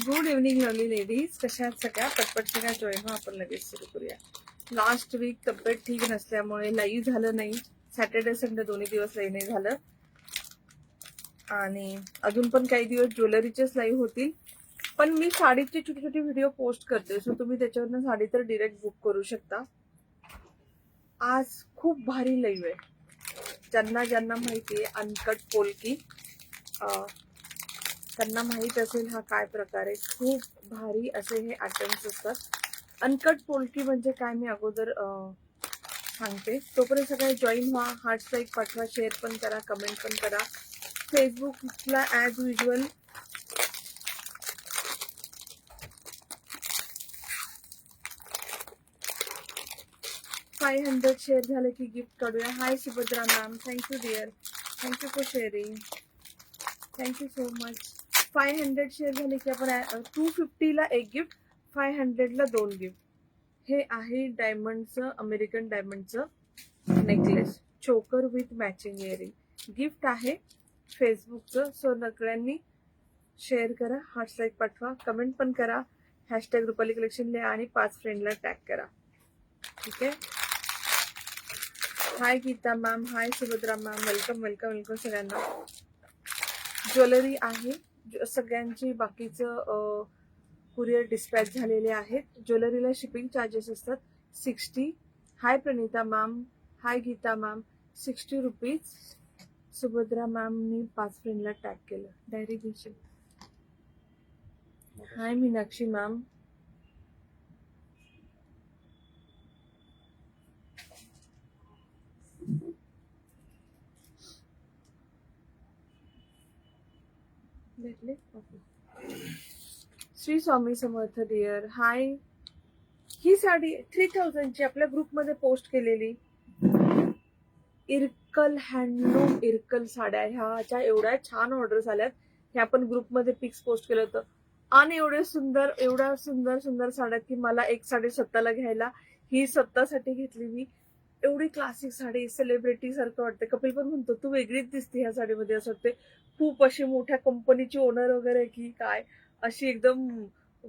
Good evening lovely ladies, कशा आहात सगळ्या? पटपट सगळ्या जॉईन व्हा, आपण लगेच सुरू करूया. लास्ट वीक तब्येत ठीक नसल्यामुळे लाईव्ह झालं नाही. सॅटर्डे संडे दोन्ही दिवस लाईव्ह नाही झालं आणि अजून पण काही दिवस ज्वेलरीचेच लाईव्ह होतील. पण मी साडीचे छोटे छोटे व्हिडिओ पोस्ट करते, सो तुम्ही त्याच्यावरनं साडी तर डिरेक्ट बुक करू शकता. आज खूप भारी लाईव्ह आहे. ज्यांना ज्यांना माहिती आहे अनकट पोलकी, त्यांना माहित असेल हा काय प्रकार आहे. खूप भारी असे हे आयटम्स असतात. अनकट पोलकी म्हणजे काय मी अगोदर सांगते. तोपर्यंत सगळे जॉईन व्हा, हार्ट्स लाईक पाठवा, शेअर पण करा, कमेंट पण करा. फेसबुकला ॲज युजल $500 शेअर झाले की गिफ्ट काढूया. Hi Subhadra ma'am, thank you dear, thank you for sharing, thank you so much. 500 share झाले की आपण 250ला एक गिफ्ट, 500ला 2 गिफ्ट. हे आहे डायमंडचं, अमेरिकन डायमंडचं नेकलेस, चोकर विथ मॅचिंग इयरिंग. गिफ्ट आहे फेसबुकचं. सो सगळ्यांनी शेअर करा, हार्ट्स लाईक पाठवा, कमेंट पण करा, हॅशटॅग रुपाली कलेक्शन लिहा आणि 5 फ्रेंडला टॅग करा. ठीक आहे. Hi Geeta ma'am, hi Subhadra ma'am, welcome welcome welcome सगळ्यांना. ज्वेलरी आहे सगळ्यांची, बाकीचं कुरिअर डिस्पॅच झालेले आहेत. ज्वेलरीला शिपिंग चार्जेस असतात 60. Hi Pranita ma'am, hi Geeta ma'am, 60 rupees. Subhadra मॅमनी 5 फ्रेंडला टॅग केलं. डायरी घेशील. हाय मीनाक्षी मॅम, भेटले. Shri Swami Samarth dear, hi. ही साडी 3000ची आपल्या ग्रुपमध्ये पोस्ट केलेली इरकल हँडलूम इरकल साड्या, ह्याच्या एवढ्या छान ऑर्डर्स आल्यात. हे आपण ग्रुपमध्ये पिक्स पोस्ट केलं होतं आणि एवढ्या सुंदर सुंदर साड्या की मला एक साडी स्वतःला घ्यायला, ही स्वतःसाठी घेतली मी. एवढी क्लासिक साडी, सेलिब्रिटी सारखं वाटते. कपिल पण म्हणतो तू वेगळीच दिसते ह्या साडीमध्ये, असं वाटते खूप अशी मोठ्या कंपनीची ओनर वगैरे की काय, अशी एकदम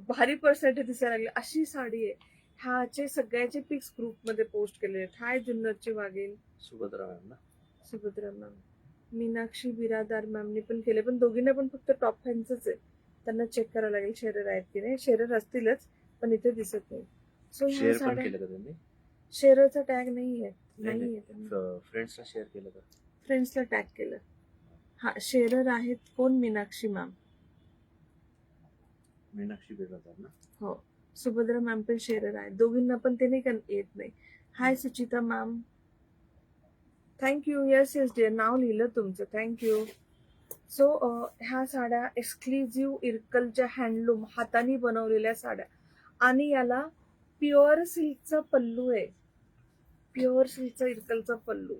भारी पर्सेंटेज दिसायला लागली अशी साडी आहे. ह्याचे सगळ्याचे पिक्स ग्रुपमध्ये पोस्ट केले आहेत. हाय जुन्नरची वागेल, सुभद्रा मॅम ना, सुभद्रा मॅम. मीनाक्षी बिरादार मॅमने पण केले, पण दोघींना पण फक्त टॉप फॅन्सच आहे. त्यांना चेक करावं लागेल शेरर आहेत की नाही. शेरर असतीलच पण इथे दिसत नाही. सो ह्या साड्या शेअरचा टॅग नाहीये, फ्रेंड्सला शेअर केलं का? फ्रेंड्सला टॅग केलं. हा शेअरर आहेत कोण? मीनाक्षी मॅम, मीनाक्षी बिरादार ना. हो, सुभद्रा मॅम पण शेअरर आहे. दोघींना पण ते नाही येत नाही. Hi Suchita ma'am, thank you. Yes yes dear, नाव लिहिलं तुमचं, थँक्यू. सो ह्या साड्या एक्सक्लुझिव्ह इरकलच्या हँडलूम हाताने बनवलेल्या साड्या आणि याला प्युअर सिल्कचा पल्लू आहे. प्युअर सिल्कचा इरकलचा पल्लू.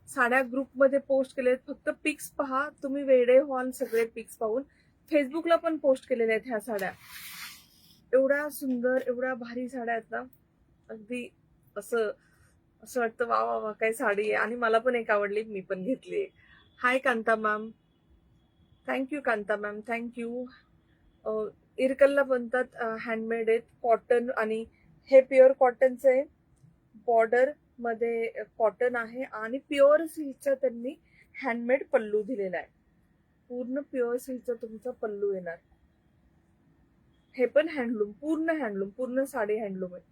साड्या ग्रुपमध्ये पोस्ट केले आहेत, फक्त पिक्स पहा तुम्ही, वेडे व्हाल सगळे पिक्स पाहून. फेसबुकला पण पोस्ट केलेल्या आहेत ह्या साड्या. एवढ्या सुंदर, एवढ्या भारी साड्या आहेत ना, अगदी असं असं वाटतं वा वा वा काय साडी आहे. आणि मला पण एक आवडली, मी पण घेतली. Hi Kanta ma'am, thank you Kanta ma'am, thank you. इरकलला बनतात, हँडमेड आहेत, कॉटन, आणि हे प्युअर कॉटनचं आहे. बॉर्डर मध्ये कॉटन आहे आणि प्युअर सिल्कचा त्यांनी हँडमेड पल्लू दिलेला आहे. पूर्ण प्युअर सिल्कचा तुमचा पल्लू येणार. हे पण हँडलूम, पूर्ण साडी हँडलूम आहे.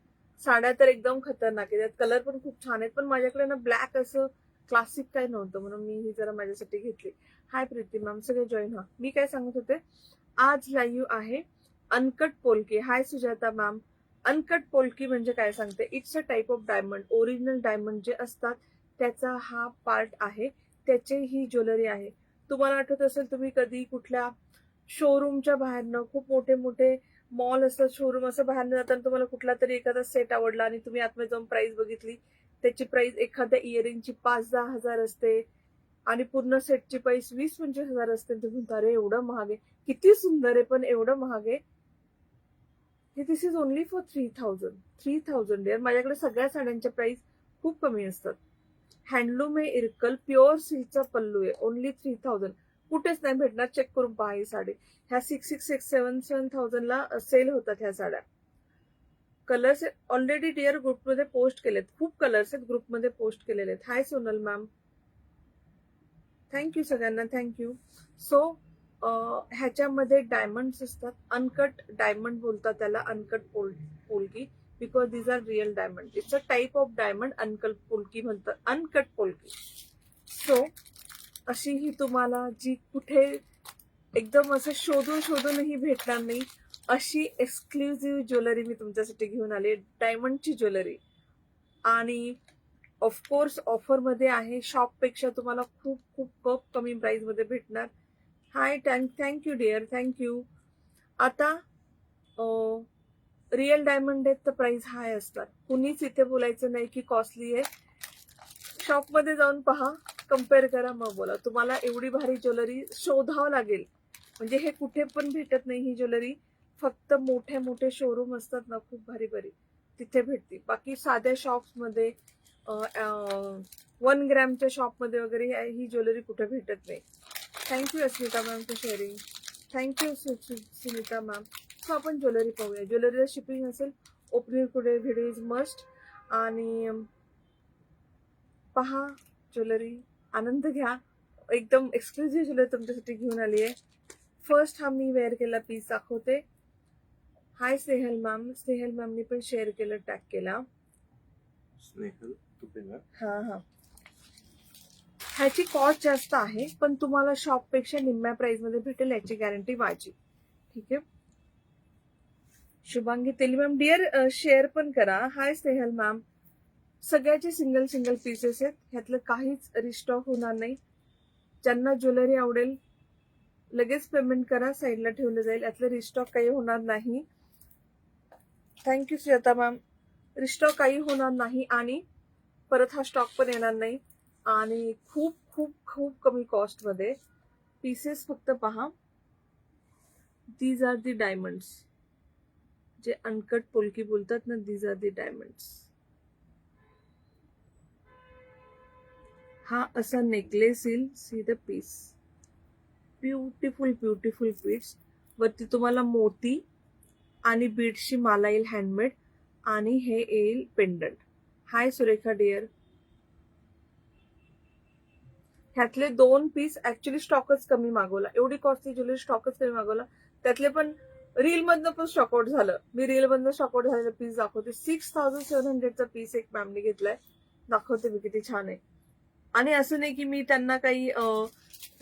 साड्या तर एकदम खतरनाक आहेत, कलर पण खूप छान आहेत. पण माझ्याकडे ना ब्लॅक असं क्लासिक काय नव्हतं, म्हणून मी ही जरा माझ्यासाठी घेतली. हाय प्रीती मॅम, सगळे जॉईन व्हा. मी काय सांगत होते, आज लाईव्ह आहे अनकट पोलकी. हाय सुजाता मॅम, अनकट पोलकी म्हणजे काय सांगते, it's a type of diamond. Original diamond जे असतात त्याचा हा पार्ट आहे, त्याचे ही ज्वेलरी आहे. तुम्हाला आठवत असेल, तुम्ही कधी कुठल्या शोरूमच्या बाहेरनं, खूप मोठे मोठे मॉल असतात, शोरूम असं बाहेरनं जाताना तुम्हाला कुठला तरी एखादा सेट आवडला आणि तुम्ही आतमध्ये जाऊन प्राइस बघितली, त्याची प्राइस एखाद्या इयरिंगची 5-10 हजार असते आणि पूर्ण सेटची प्राइस 20-25 हजार असते. तुम्ही म्हणता अरे एवढं महाग आहे, किती सुंदर आहे पण एवढं महाग आहे. हे दिस इज ओनली फॉर 3000 डिअर. माझ्याकडे सगळ्या साड्यांच्या प्राइस खूप कमी असतात. हँडलूम आहे इरकल, प्युअर सिल्कचा पल्लू आहे, ओनली 3000. कुठेच नाही भेटणार. चेक करून पहा ही साडी. ह्या 6,667,7,000 सेल होतात ह्या साड्या. कलर्स ऑलरेडी डिअर ग्रुपमध्ये पोस्ट केलेत. खूप कलर्स आहेत ग्रुपमध्ये पोस्ट केलेले आहेत. हाय सोनल मॅम, थँक्यू सगळ्यांना, थँक्यू. सो ह्याच्यामध्ये डायमंड्स असतात. अनकट डायमंड बोलतात त्याला, uncut polki, because these are real diamond. It's a type of diamond. Uncut polki म्हणतात, अनकट पोलकी. सो अशी ही तुम्हाला जी कुठे एकदम असं शोधून शोधूनही भेटणार नाही अशी एक्सक्लुझिव्ह ज्वेलरी मी तुमच्यासाठी घेऊन आले. डायमंडची ज्वेलरी. आणि ऑफकोर्स ऑफरमध्ये आहे. शॉपपेक्षा तुम्हाला खूप खूप खूप कमी प्राइसमध्ये भेटणार. हाय, थँक्यू डिअर, थँक्यू. आता रिअल डायमंड आहेत तर प्राइस हाय असतात. कुणीच इथे बोलायचं नाही की कॉस्टली आहे. शॉपमध्ये जाऊन पहा, कम्पेअर करा, मग बोला. तुम्हाला एवढी भारी ज्वेलरी शोधावं लागेल. म्हणजे हे कुठे पण भेटत नाही ही ज्वेलरी. फक्त मोठे मोठे शोरूम असतात ना, खूप भारी भारी, तिथे भेटते. बाकी साध्या शॉप्समध्ये 1 ग्रॅमच्या शॉपमध्ये वगैरे ही ज्वेलरी कुठे भेटत नाही. Thank you Asmita ma'am for sharing. Thank you Sunita ma'am. So आपण ज्वेलरी पाहूया. ज्वेलरीला शिपिंग असेल. Opening today video is must. आणि पहा ज्वेलरी, आनंद घ्या. एकदम एक्सक्लुझिव्ह ज्वेलरी तुमच्यासाठी घेऊन आली आहे. फर्स्ट हा मी वेअर केला पीस दाखवते. हाय स्नेहल मॅम. स्नेहल मॅमनी पण शेअर केलं, टॅग केला. स्नेहल तुपेकर. हा. ह्याची कॉस्ट जास्त आहे पण तुम्हाला शॉपपेक्षा निम्म्या प्राइस मध्ये भेटेल याची गॅरंटी माझी. ठीक आहे. शुभांगी तेली मॅम डिअर शेअर पण करा. हाय स्नेहल मॅम. सगळ्याचे सिंगल सिंगल पीसेस आहेत. ह्यातलं काहीच रिस्टॉक होणार नाही. ज्यांना ज्वेलरी आवडेल लगेच पेमेंट करा, साईडला ठेवलं जाईल. यातलं रिस्टॉक काही होणार नाही. Thank you Sujata ma'am. रिस्टॉक काही होणार नाही आणि परत हा स्टॉक पण येणार नाही. आणि खूप खूप खूप कमी कॉस्ट मध्ये पीसेस. फक्त पहा, दीज आर दी डायमंड्स. जे अनकट पोलकी बोलतात ना, दीज आर दी डायमंड्स. हा असा नेकलेस येईल. See the piece. Beautiful beautiful piece. वरती तुम्हाला मोती आणि बीड्सची माला येईल हँडमेड. आणि हे येईल पेंडंट. हाय सुरेखा डिअर. ह्यातले 2 पीस ऍक्च्युली स्टॉकच कमी मागवला. एवढी कॉस्टली ज्वेलरी स्टॉकच कमी मागवला. त्यातले पण रील मधनं पण स्टॉकआउट झालं. मी रील मधनं स्टॉकआउट झालेलं पीस दाखवते. 6,700चा पीस एक मॅमने घेतलाय. दाखवते मी किती छान आहे. आणि असं नाही की मी त्यांना काही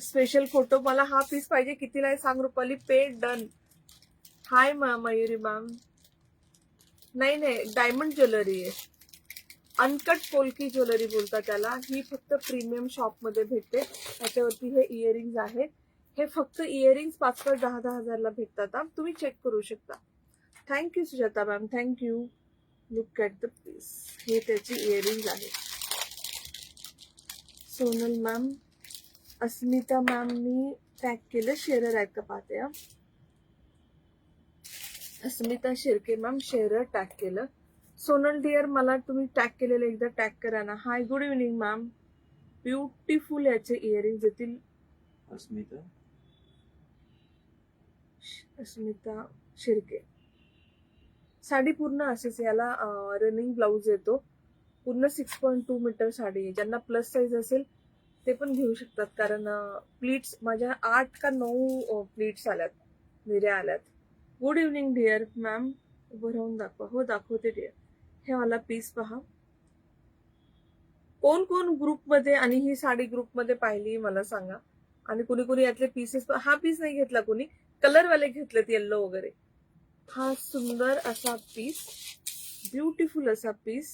स्पेशल फोटो, मला हा पीस पाहिजे, कितीला आहे सांग रुपाली, पे डन. हाय मयुरी मॅम. नाही, डायमंड ज्वेलरी आहे. अनकट पोलकी ज्वेलरी बोलतात त्याला. ही फक्त प्रीमियम शॉप मध्ये भेटते. त्याच्यावरती हे इयरिंग्स आहेत. हे फक्त इयरिंग्स 5-5, 10-10 हजारला भेटतात. तुम्ही चेक करू शकता. Thank you Sujata ma'am, thank you. Look at the piece. हे त्याची इयरिंग्स आहेत. सोनल मॅम, अस्मिता मॅमनी टॅग केलं. शेअरर आहेत का पाहते. Asmita Shirke ma'am sharer tag केलं. सोनल डिअर, मला तुम्ही टॅग केलेलं एकदा टॅग करा ना. हाय, गुड इव्हनिंग मॅम. ब्युटिफुल याचे इयरिंग्स येतील. अस्मिता शिर्के. साडी पूर्ण असेच. याला रनिंग ब्लाउज येतो. पूर्ण 6.2 मीटर साडी आहे. ज्यांना प्लस साईज असेल ते पण घेऊ शकतात. कारण प्लीट्स माझ्या 8 का 9 प्लीट्स आल्यात, निर्या आल्यात. Good evening dear ma'am. उभं राहून दाखवा. हो दाखवते डिअर. हे मला पीस पहा. कोण कोण ग्रुपमध्ये आणि ही साडी ग्रुपमध्ये पाहिली मला सांगा. आणि कुणी कुणी यातले पीसेस, हा पीस नाही घेतला कुणी, कलरवाले घेतलेत येल्लो वगैरे. हा सुंदर असा पीस, ब्युटिफुल असा पीस.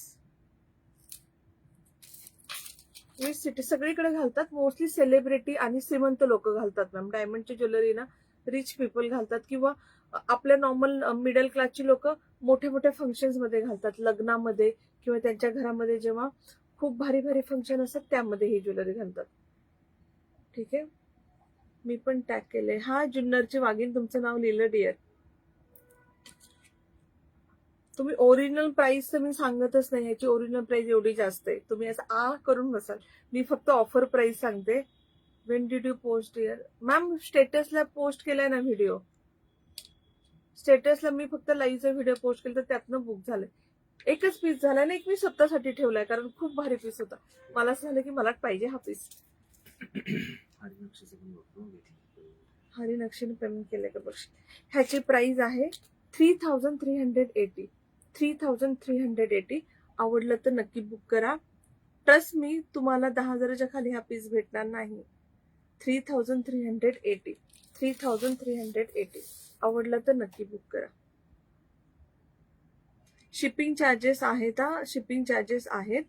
सिटी सगळीकडे घालतात. मोस्टली सेलिब्रिटी आणि श्रीमंत लोक घालतात मॅम. डायमंडची ज्वेलरी ना रिच पीपल घालतात. किंवा आपल्या नॉर्मल मिडल क्लासची लोक मोठ्या मोठ्या फंक्शन्स मध्ये घालतात. लग्नामध्ये किंवा त्यांच्या घरामध्ये जेव्हा खूप भारी भारी फंक्शन असतात त्यामध्ये ही ज्वेलरी घालतात. ठीक आहे. मी पण टॅग केले. हा जुन्नरची वाघीण, तुमचं नाव लिहिलं डिअर. तुम्ही ओरिजिनल प्राइस तर मी सांगतच नाही. याची ओरिजिनल प्राइस एवढी जास्त आहे. तुम्ही असं करून बसाल. मी फक्त ऑफर प्राइस सांगते. When did you post dear? Ma'am स्टेटसला पोस्ट केलाय ना व्हिडिओ. स्टेटसला मी फक्त लाईव्हचा व्हिडिओ पोस्ट केला तर त्यातनं बुक झालंय. एकच पीस झालाय ना, एक मी स्वतःसाठी ठेवलाय कारण खूप भारी पीस होता. मला असं झालं की मला पाहिजे हा पीस. हरिनक्षीचं पण बघतो घेतली. हरिनक्षीने पेमेंट केलंय का बघ. ह्याची प्राइस आहे 3380. 3380. आवडलं तर नक्की बुक करा. ट्रस्ट मी, तुम्हाला 10,000च्या खाली हा पीस भेटणार नाही. 3380. 3380. आवडलं तर नक्की बुक करा. शिपिंग चार्जेस आहेत हा, शिपिंग चार्जेस आहेत.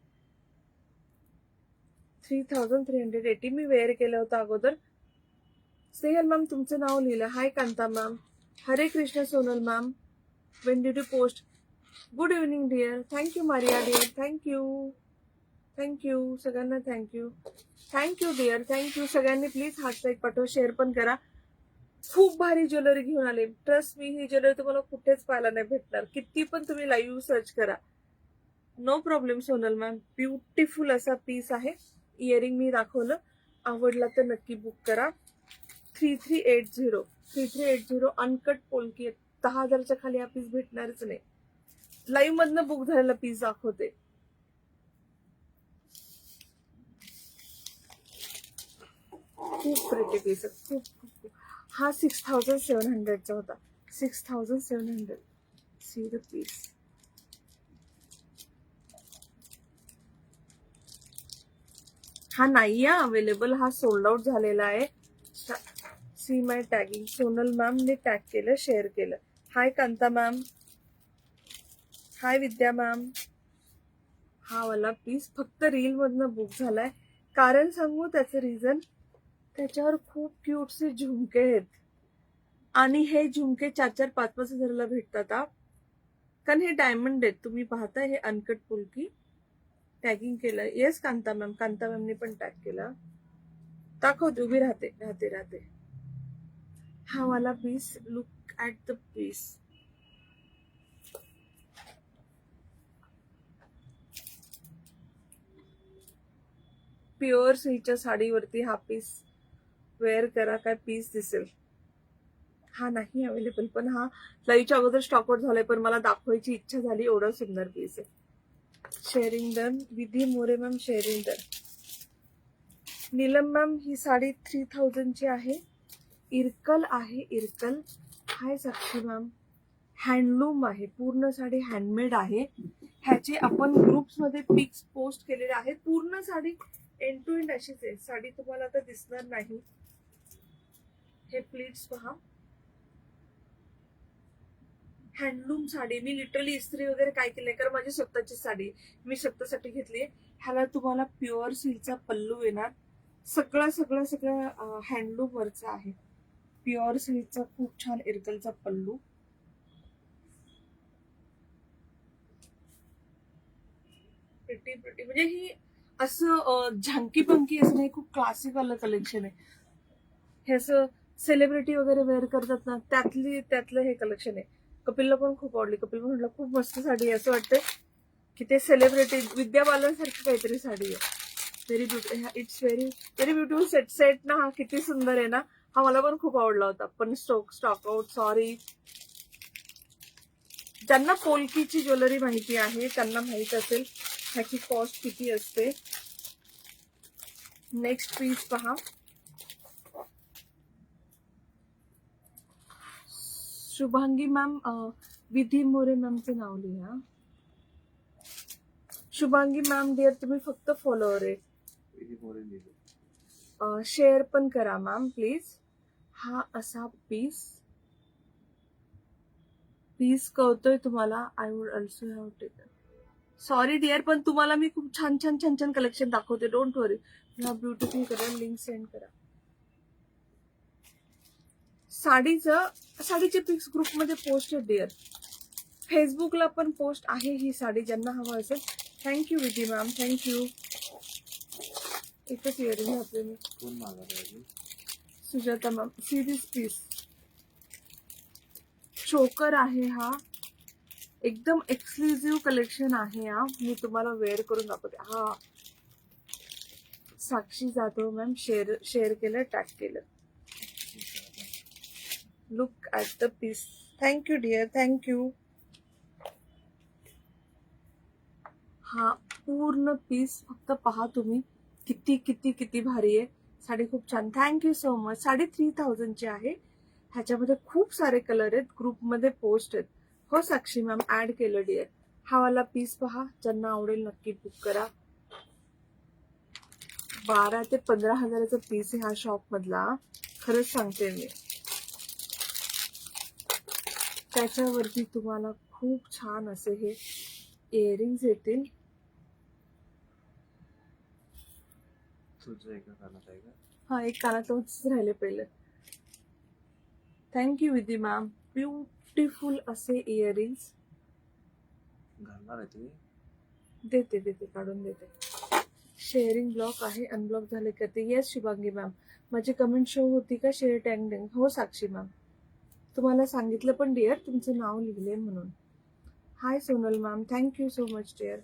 3380. मी वेअर केलं होतं अगोदर. स्नेहल मॅम तुमचं नाव लिहिलं. Hi Kanta ma'am. Hare Krishna Sonal ma'am. When did you post? Good evening dear. Thank you Maria dear. Thank you. Thank you सगळ्यांना. थँक्यू. Thank you dear. थँक्यू सगळ्यांनी. प्लीज हाच एक पाठव, शेअर पण करा. खूप भारी ज्वेलरी घेऊन आले. ट्रस्ट मी, ही ज्वेलरी तुम्हाला कुठेच पाहायला नाही भेटणार. किती पण तुम्ही लाईव्ह सर्च करा. No problem Sonal ma'am. Beautiful असा पीस आहे. इयरिंग मी दाखवलं. आवडला तर नक्की बुक करा. 3380. 3380 अनकट पोलकी. 10,000च्या खाली हा पीस भेटणारच नाही. लाईव्ह मधनं बुक झालेला पीस दाखवते. खूप प्रिटी पीस आहे. खूप खूप. हा 6700चा होता. 6700. See the piece. हा नाही अवेलेबल. हा सोल्ड आउट झालेला आहे. See my tagging. Sonal ma'am ने टॅग केलं, शेअर केलं. Hi Kanta ma'am. Hi Vidya ma'am. हा वाला पीस फक्त रील मधनं बुक झालाय. कारण सांगू त्याचं रिझन? त्याच्यावर खूप क्यूटचे झुमके आहेत आणि हे झुमके 4-4-5-5 हजाराला भेटतात. कारण हे डायमंड आहेत. तुम्ही पाहताय हे अनकट पुलकी. टॅगिंग केलं. Yes Kanta ma'am. कांता मॅमने पण टॅग केला. दाखवते. उभी राहते. हा वाला piece. Look at the piece. Pure सिल्कच्या साडीवरती हा पीस वेअर करा. काय पीस दिसेल. हा नाही अवेलेबल, पण हा लाईव्हच्या अगोदर स्टॉक आउट झालाय. पण मला दाखवायची इच्छा झाली. एवढा सुंदर पीस आहे. Sharing done. Vidhi More ma'am sharing done. Neelam ma'am ही साडी 3000ची आहे. इरकल आहे. Irkal. Hi Sakshi ma'am. Handloom आहे. पूर्ण साडी हँडमेड आहे. ह्याचे आपण ग्रुप्स मध्ये पिक्स पोस्ट केलेले आहेत. पूर्ण साडी एंड टू एंड अशीच आहे. साडी तुम्हाला आता दिसणार नाही. हे प्लीट्स पहा. हँडलूम साडी. मी लिटरली इस्त्री वगैरे काय केलंय कारण माझी स्वतःची साडी मी स्वतःसाठी घेतली. ह्याला तुम्हाला प्युअर सिल्कचा पल्लू येणार. सगळं हँडलूम वरचा आहे. प्युअर सिल्कचा खूप छान इरकलचा पल्लू. प्रिटी म्हणजे ही असं झांकी पंकी असं नाही. खूप क्लासिक वालं कलेक्शन आहे हे. असं सेलिब्रिटी वगैरे वेअर करतात ना, त्यातलं हे कलेक्शन आहे. कपिलला पण खूप आवडली. कपिल पण म्हटलं खूप मस्त साडी आहे. असं वाटतंय की ते सेलिब्रिटी विद्या बालनसारखी काहीतरी साडी आहे. Very beautiful. It's very very beautiful. Set ना हा किती सुंदर आहे ना. हा मला पण खूप आवडला होता. पण स्टॉक आउट. सॉरी. ज्यांना पोलकीची ज्वेलरी माहिती आहे त्यांना माहित असेल ह्याची कॉस्ट किती असते. नेक्स्ट पीस पहा. शुभांगी मॅम. विधी मोरे मॅमचं नाव लिहा. शुभांगी मॅम डिअर तुम्ही फक्त फॉलोअर आहे. विधी मोरे लिहिलं. शेअर पण करा मॅम प्लीज. हा असा पीस कळतोय तुम्हाला. I would also have taken. Sorry dear पण तुम्हाला मी खूप छान कलेक्शन दाखवते. Don't worry. ह्या ब्युटिफुल कलर लिंक सेंड करा. साडीचे पिक्स ग्रुपमध्ये पोस्ट आहे डिअर. फेसबुकला पण पोस्ट आहे ही साडी ज्यांना हवं असेल. Thank you Vidhi ma'am. थँक्यू. एकच इयरिंग घातले मी. कोण मागा पाहिजे? Sujata ma'am. See this piece. Choker आहे हा. एकदम एक्सक्लुझिव्ह कलेक्शन आहे हा. मी तुम्हाला वेअर करून दाखवते. हा साक्षी जाधव मॅम शेअर केलं, टॅग केलं. Look at the piece. Thank you dear, thank you. हा पूर्ण पीस फक्त पहा तुम्ही, किती किती किती भारी आहे. साडी खूप छान. Thank you so much. 3,500 ची आहे. ह्याच्यामध्ये खूप सारे कलर आहेत. ग्रुपमध्ये पोस्ट आहेत. हो साक्षी मॅम, ऍड केलं डिअर. हा वाला पीस पहा, ज्यांना आवडेल नक्की बुक करा. 12 ते 15 हजाराचा पीस आहे हा शॉप मधला, खरंच सांगते मी. त्याच्यावरती तुम्हाला खूप छान असे हे इयरिंग्स येतील. तुझं एका कानात आहे का? हा, एक कानातच राहिले पहिले. Thank you Vidhi ma'am. ब्युटिफुल असे इयरिंग्स. घालणार आहे तुम्ही? देते काढून देते. शेअरिंग ब्लॉक आहे, अनब्लॉक झाले का ते? Yes Shubhangi ma'am. माझी कमेंट शो होती का शेअर टँग? हो साक्षी मॅम, तुम्हाला सांगितलं पण डिअर, तुमचं नाव लिहिले म्हणून. Hi Sonal ma'am, thank you so much dear.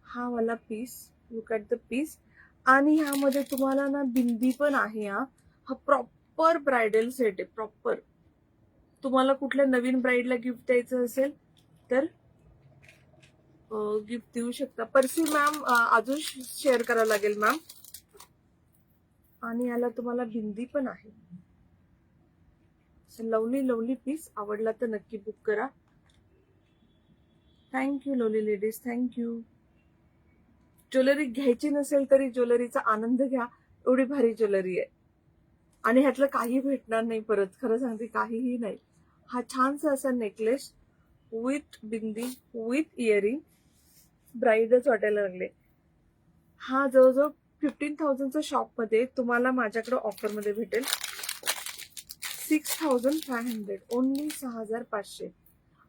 हा वाला piece, look at the piece. आणि ह्यामध्ये तुम्हाला ना बिंदी पण आहे. हा प्रॉपर ब्रायडल सेट आहे, प्रॉपर. तुम्हाला कुठल्या नवीन ब्राईडला गिफ्ट द्यायचं असेल तर गिफ्ट देऊ शकता. परसी मॅम अजून शेअर करावं लागेल मॅम. आणि याला तुम्हाला बिंदी पण आहे. Lovely lovely piece. आवडला तर नक्की बुक करा. Thank you lovely ladies, thank you. Jewellery घ्यायची नसेल तरी ज्वेलरीचा आनंद घ्या, एवढी भारी ज्वेलरी आहे. आणि ह्यातलं काही भेटणार नाही परत, खरं सांगते, काहीही नाही. हा छानसा असा necklace with bindi with earring, ब्राईडच वाटायला लागले. हा जवळजवळ 15,000चा शॉप मध्ये तुम्हाला माझ्याकडे ऑफर मध्ये भेटेल 6,500, ओनली 6,500.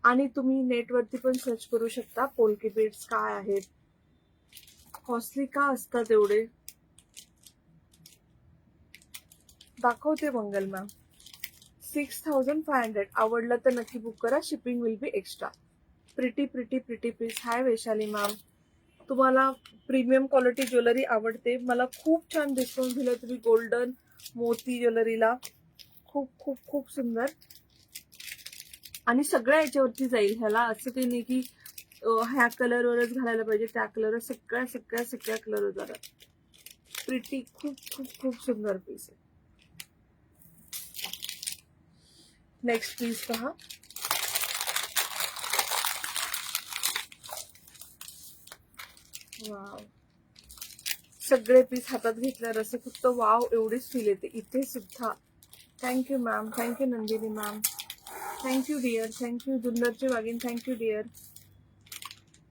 आणि तुम्ही नेटवरती पण सर्च करू शकता पोल्की बीड्स काय आहेत, कॉस्टली का असतात एवढे. दाखवते मंगल मॅम. 6,500. आवडलं तर नक्की बुक करा. Shipping will be extra. Pretty pretty pretty piece. Hi Vaishali ma'am, तुम्हाला प्रीमियम क्वालिटी ज्वेलरी आवडते. मला खूप छान डिस्काउंट दिलं तुम्ही गोल्डन मोती ज्वेलरीला. खूप खूप खूप सुंदर. आणि सगळ्या याच्यावरती जाईल. ह्याला असं काही नाही की ह्या कलरवरच घालायला पाहिजे, त्या कलर, सगळ्या सगळ्या सगळ्या कलर जातात. प्रिटी, खूप खूप खूप सुंदर पीस आहे. नेक्स्ट पीस पहा. वाव, सगळे पीस हातात घेतल्यावर असं फक्त वाव एवढीच फील येते. इथे सुद्धा. Thank you ma'am, thank you Nandini ma'am, thank you dear, thank you जुन्नरची वागिन, थँक्यू डिअर.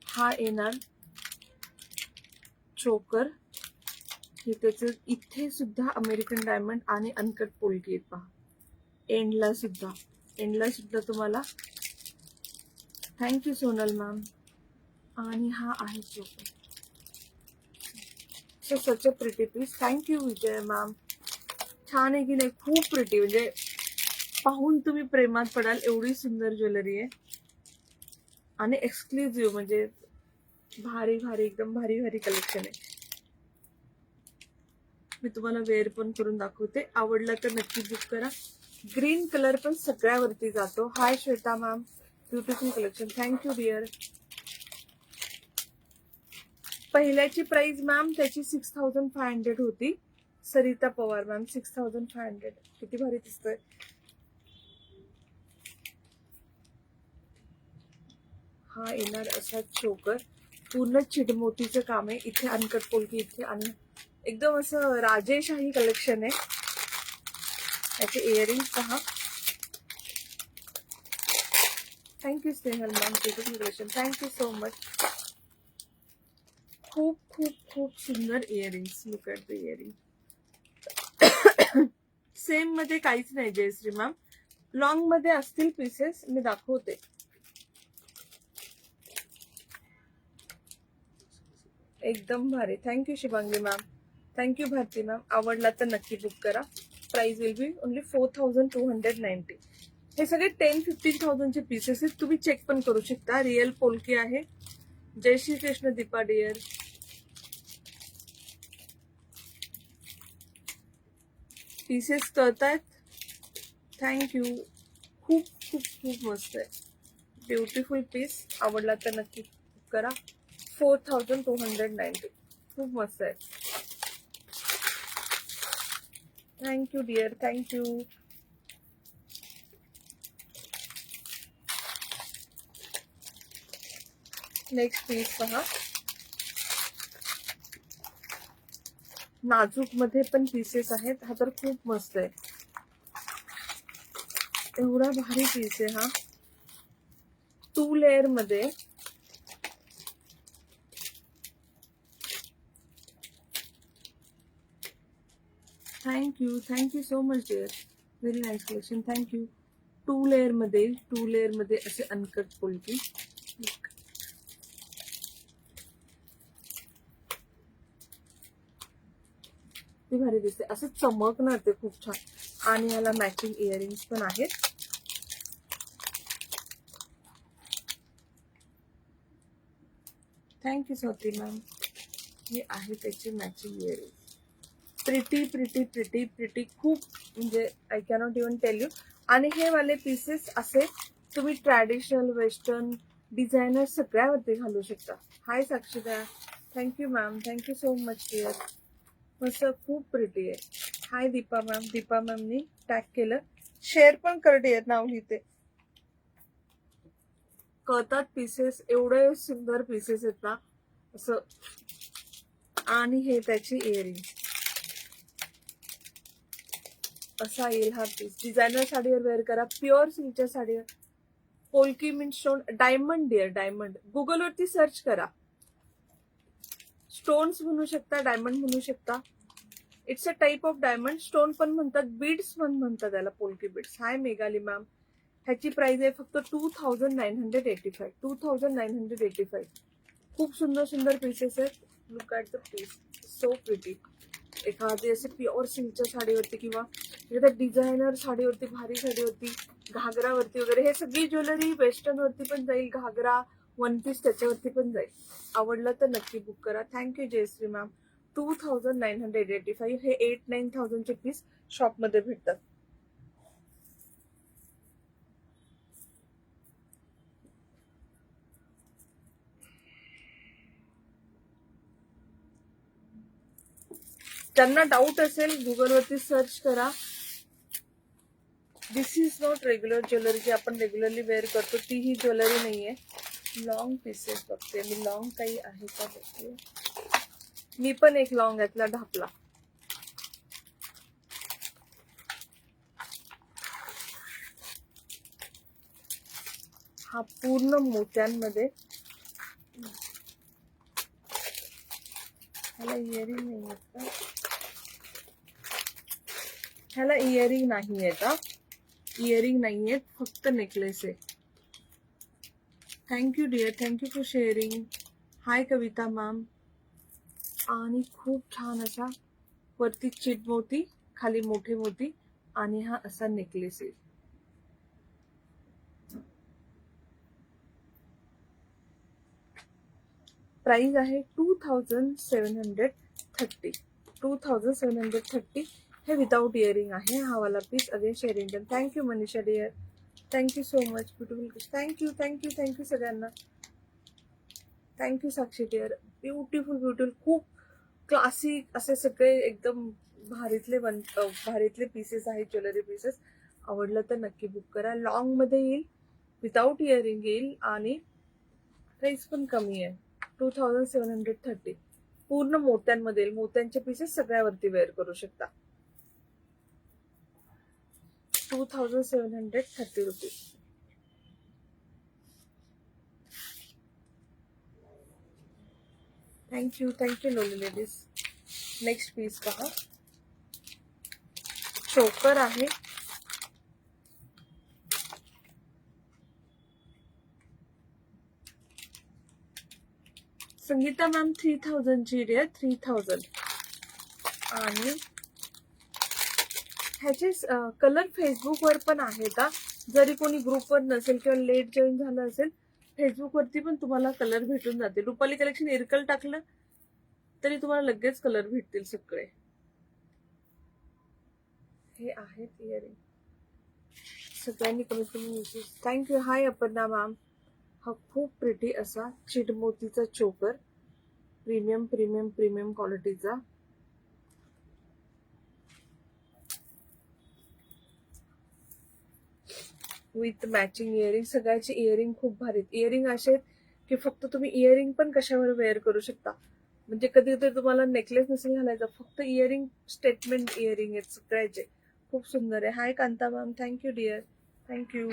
हा येणार चोकर. हे त्याचं इथे सुद्धा अमेरिकन डायमंड आणि अनकट पोल्की आहेत पहा. एंडला सुद्धा तुम्हाला. Thank you Sonal ma'am. आणि हा आहे choker. Such a pretty piece. Thank you Vijay ma'am. छान आहे की नाही? खूप प्रिटी, म्हणजे पाहून तुम्ही प्रेमात पडाल एवढी सुंदर ज्वेलरी आहे. आणि एक्सक्लुझिव्ह, म्हणजे भारी भारी, एकदम भारी भारी कलेक्शन आहे. मी तुम्हाला वेअर पण करून दाखवते. आवडलं तर नक्की बुक करा. ग्रीन कलर पण सगळ्यावरती जातो. Hi Shweta ma'am, beautiful collection. Thank you dear. पहिल्याची प्राइस मॅम त्याची 6,500 होती. सरिता पवार मॅम, 6,500. किती भारी दिसतोय. हा येणार असा चोकर. पूर्ण चिडमोतीचं काम आहे. इथे अनकट पोल्की इथे, आणि एकदम असं राजेशाही कलेक्शन आहे. याचे इयरिंग्स पहा. Thank you Snehal ma'am, beautiful collection. Thank you so much. खूप खूप खूप सुंदर earrings. Look at the earring. Same मध्ये काहीच नाही जयश्री मॅम. लॉंग मध्ये असतील पीसेस, मी दाखवते. एकदम भारी. Thank you Shivangi ma'am, thank you Bharti ma'am. आवडला तर नक्की बुक करा. Price will be only 4,290. हे सगळे 10-15,000 चे पीसेस आहेत. तुम्ही चेक पण करू शकता. रिअल पोल्की आहे. जय श्री कृष्ण दीपा डिअर. पीसेस कळतायत. थँक्यू. खूप खूप खूप मस्त आहे. Beautiful piece. आवडला तर नक्की करा. 4290. खूप मस्त आहे. Thank you dear, thank you. Next piece पहा. नाजूक मध्ये पण पीसेस आहेत. हा तर खूप मस्त आहे. एवढा भारी पीस आहे हा. 2 लेअर मध्ये. Thank you so much dear. Very nice collection. Thank you. 2 layer मध्ये असे अनकट पोलकी. ती भारी दिसते. असं चमकणार ते खूप छान. आणि याला मॅचिंग इयरिंग्स पण आहेत. Thank you Swati ma'am. हे आहे त्याची मॅचिंग इयरिंग. प्रिटी खूप, म्हणजे I cannot even tell you. आणि हे वाले पीसेस असे तुम्ही ट्रॅडिशनल, वेस्टर्न, डिझायनर सगळ्यावरती घालू शकता. हाय साक्षीदा. Thank you ma'am. Thank you so much dear. मस्त, खूप प्रिटी आहे. Hi Deepa ma'am. दीपा मॅमनी टॅग केलं. शेअर पण कर डिअर, नाव लिहिते. कळतात पीसेस. एवढे सुंदर पीसेस आहेत ना असं. आणि हे त्याची इयरिंग. असा येईल हा पीस. डिझायनर साडीवर वेअर करा. प्युअर सिल्कच्या साडीवर. Polki mean stone. Diamond dear, diamond. Google वरती सर्च करा. स्टोन्स म्हणू शकता, डायमंड म्हणू शकता. It's a type of diamond. Stone पण म्हणतात, बीड्स पण म्हणतात त्याला, polki beads. Hi Meghali ma'am. ह्याची प्राइस आहे फक्त 2985. 2985. खूप सुंदर सुंदर पीसेस आहेत. Look at the piece. So pretty. एखादी असे प्युअर सिल्कच्या साडीवरती किंवा एखाद्या डिझायनर साडीवरती, भारी साडीवरती, घागरावरती वगैरे, हे सगळी ज्वेलरी वेस्टर्न वरती पण जाईल. घागरा, वन पीस त्याच्यावरती पण जाईल. आवडलं तर नक्की बुक करा. Thank you Jayashree ma'am. 2985. हे 8-9,000 चे पीस शॉपमध्ये भेटतात. ज्यांना डाऊट असेल गुगलवरती सर्च करा. दिस इज नॉट रेग्युलर ज्वेलरी जी आपण रेग्युलरली वेअर करतो, ती ही ज्वेलरी नाहीये. लॉंग पीसेस बघते मी. लॉंग काही आहे का बघते. मी पण एक लॉंग यातला ढापला. हा पूर्ण मोत्यांमध्ये. ह्याला इयरिंग नाही आहेत का. ह्याला इयरिंग नाही आहे का. इयरिंग नाही आहेत, फक्त नेकलेस आहे. Thank you dear. Thank you for sharing. Hi Kavita ma'am. आणि खूप छान असा वरती चिट मोती, खाली मोठे मोती, आणि हा असा नेकलेस आहे. प्राइस आहे 2730. 2730. हे विदाउट इयरिंग आहे हा वाला piece. Again sharing done. Thank you Manisha dear. Thank you so much. Beautiful. Thank you सगळ्यांना. Thank you Sakshi dear. ब्युटिफुल. खूप क्लासिक असे सगळे एकदम भारीतले पीसेस आहेत, ज्वेलरी पीसेस. आवडलं तर नक्की बुक करा. लॉंग मध्ये येईल, विदाउट इयरिंग येईल, आणि प्राइस पण कमी आहे. 2730. पूर्ण मोत्यांमध्ये येईल. मोत्यांचे पीसेस सगळ्यावरती वेअर करू शकता. 2730 rupees. Thank you lovely ladies. Next piece पहा. चोकर आहे. संगीता मॅम 3000 ची डिअर. 3000. आणि ह्याचे कलर फेसबुकवर पण आहेत. जरी कोणी ग्रुपवर नसेल किंवा लेट जॉईन झालं असेल, फेसबुकवरती पण तुम्हाला कलर भेटून जातील. रुपाली कलेक्शन इरकल टाकलं तरी तुम्हाला लगेच कलर भेटतील सगळे. हे आहेत इयरिंग. सगळ्यांनी कमीत कमी मेसेज. थँक्यू. हाय अपर्णा मॅम. हा खूप प्रिटी असा चिडमोतीचा चोकर, प्रीमियम प्रीमियम प्रीमियम क्वालिटीचा. With matching earring. सगळ्याचे इयरिंग खूप भारी. इयरिंग असे आहेत की फक्त तुम्ही इयरिंग पण कशावर वेअर करू शकता. म्हणजे कधी कधी तुम्हाला नेकलेस नसेल घालायचा, फक्त इयरिंग स्टेटमेंट इयरिंग आहेत सगळ्याचे. खूप सुंदर आहे. Hi Kanta ma'am. Thank you dear. Thank you.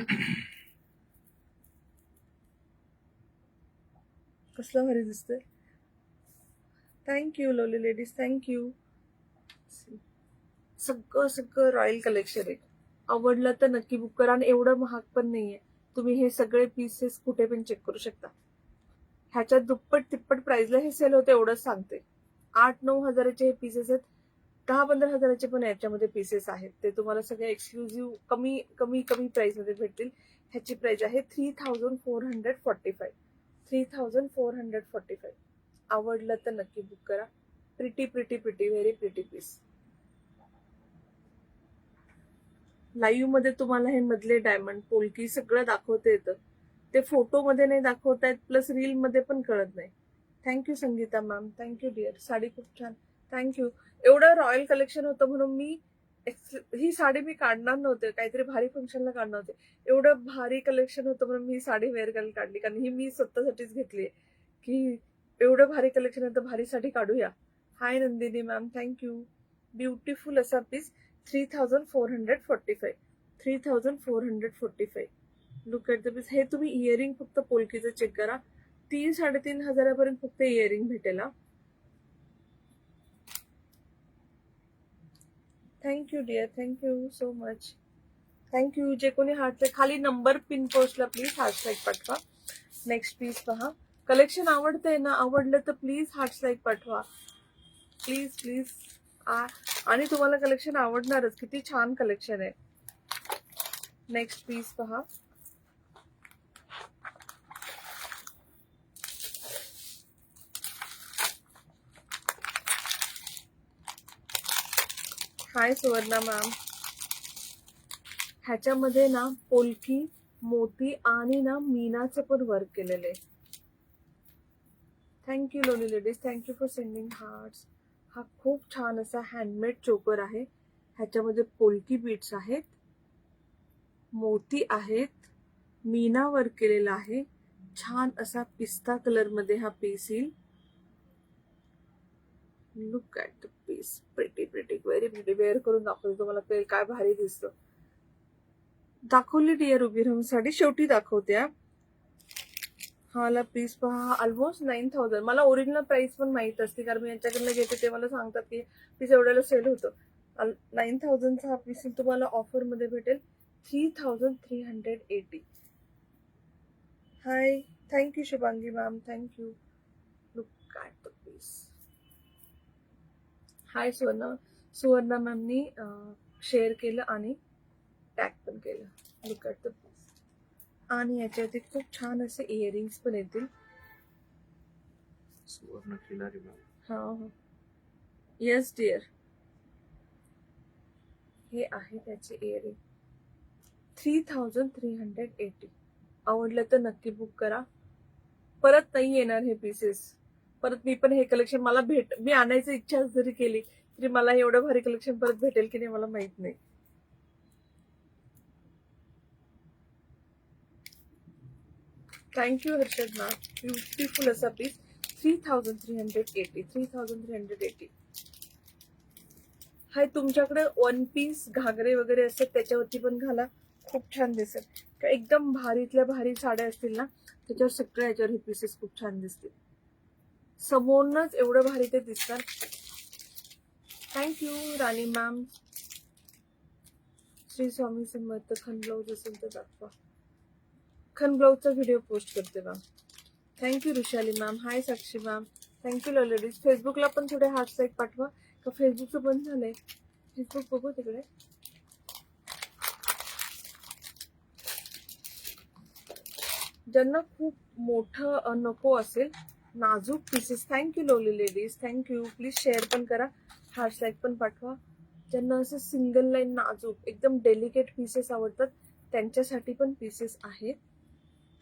कसलं भारी दिसतंय. Thank you lovely ladies. थँक्यू. सगळं सगळं रॉयल कलेक्शन आहे. आवडलं तर नक्की बुक करा. आणि एवढं महाग पण नाहीये. तुम्ही हे सगळे पीसेस कुठे पण चेक करू शकता. ह्याच्यात दुप्पट तिप्पट प्राइसला हे सेल होते, एवढंच सांगते. 8-9 हजाराचे हे पीसेस आहेत. 10-15 हजाराचे पण याच्यामध्ये पीसेस आहेत. ते तुम्हाला सगळे एक्सक्लुझिव्ह कमी कमी कमी प्राइस मध्ये भेटतील. ह्याची प्राइस आहे 3445. 3445. आवडलं तर नक्की बुक करा. Pretty pretty pretty very pretty piece. Live मध्ये तुम्हाला हे मधले डायमंड पोलकी सगळं दाखवता येतं. ते फोटो मध्ये नाही दाखवता येत, प्लस रील मध्ये पण कळत नाही. Thank you Sangeeta ma'am. Thank you dear. Sari खूप छान. थँक्यू. एवढं रॉयल कलेक्शन होतं म्हणून मी ही साडी मी काढणार नव्हते, काहीतरी भारी फंक्शनला काढणार होते. एवढं भारी कलेक्शन होतं म्हणून मी ही साडी वेअर करायला काढली, कारण ही मी स्वतःसाठीच घेतली की एवढं भारी कलेक्शन आहे तर भारी साठी काढूया. Hi Nandini ma'am. Thank you. Beautiful असा piece. 3445. 3445. Look at the piece. हे तुम्ही इयरिंग फक्त पोलकीचं चेक करा. 3-3.5 हजारापर्यंत फक्त इयरिंग भेटेल. Thank you dear. Thank you so much. Thank you. जे कोणी हार्ट खाली नंबर पिन पोस्टला प्लीज हार्ट लाईक पाठवा. नेक्स्ट पीस पहा. कलेक्शन आवडतंय ना, आवडलं तर प्लीज हार्ट लाईक पाठवा. Please please. आणि तुम्हाला कलेक्शन आवडणारच. किती छान कलेक्शन आहे. नेक्स्ट पीस पहा. हाय सुवर्णा मॅम. ह्याच्यामध्ये ना पोलकी, मोती आणि ना मीनाचं पण वर्क केलेलं आहे. Thank you lovely ladies. Thank you for sending hearts. हा खूप छान असा हँडमेड चोकर आहे. ह्याच्यामध्ये पोलकी बीट्स आहेत, मोती आहेत, मीना वर्क केलेला आहे. छान असा पिस्ता कलर मध्ये हा पीस येईल. Look at the piece. Pretty pretty very pretty. Wear करून दाखवते तुम्हाला काय भारी दिसतं. दाखवली डिअर उभी राहून साडी, शेवटी दाखवते. हाला पीस पहा. ऑलमोस्ट 9000. मला ओरिजिनल प्राइस पण माहित असते, कारण मी यांच्याकडनं घेते. ते मला सांगतात की पीस एवढ्याला सेल होतं. 9000चा हा पीस तुम्हाला ऑफर मध्ये भेटेल 3380. Hi. Thank you Shubhangi ma'am. Thank you. Look at the piece. Hi Suvarna मॅमनी शेअर केलं आणि टॅग पण केलं. Look at the piece. आणि याच्यावरती खूप छान असे इयरिंग्स पण येतील. सुवर्ण खिलारी मॅम. हा. Yes dear. हे आहे त्याचे इयरिंग. 3380. आवडलं तर नक्की बुक करा. परत नाही येणार हे पीसेस. परत मी पण हे कलेक्शन मी आणायची इच्छा जरी केली तरी मला एवढं भारी कलेक्शन परत भेटेल की नाही मला माहित नाही. Thank you Harshad ma'am. ब्युटिफुल असा पीस. 3380. 3380. हाय. तुमच्याकडे वन पीस घागरे वगैरे असतात त्याच्यावरती पण घाला, खूप छान दिसेल. एकदम भारीतल्या भारी साड्या असतील ना त्याच्यावर सगळ्या याच्यावर हे पीसेस खूप छान दिसतील. समोरनच एवढं भारी ते दिसतात. Thank you Rani ma'am. श्री स्वामी समर्थ. खन ब्लाऊज असेल तर दाखवा. खन ब्लाऊजचा व्हिडिओ पोस्ट करते ma'am. Thank you Rushali ma'am. Hi Sakshi ma'am. Thank you ladies. फेसबुकला पण थोडे हार्ट लाईक पाठवा. का फेसबुकचं बंद झालंय. फेसबुक बघू तिकडे. ज्यांना खूप मोठं नको असेल, नाजूक pieces. Thank you lovely ladies. Thank you. Please share पण करा, हार्ट लाईक पण पाठवा. ज्यांना असं सिंगल लाईन नाजूक एकदम डेलिकेट पीसेस आवडतात त्यांच्यासाठी पण पीसेस आहेत.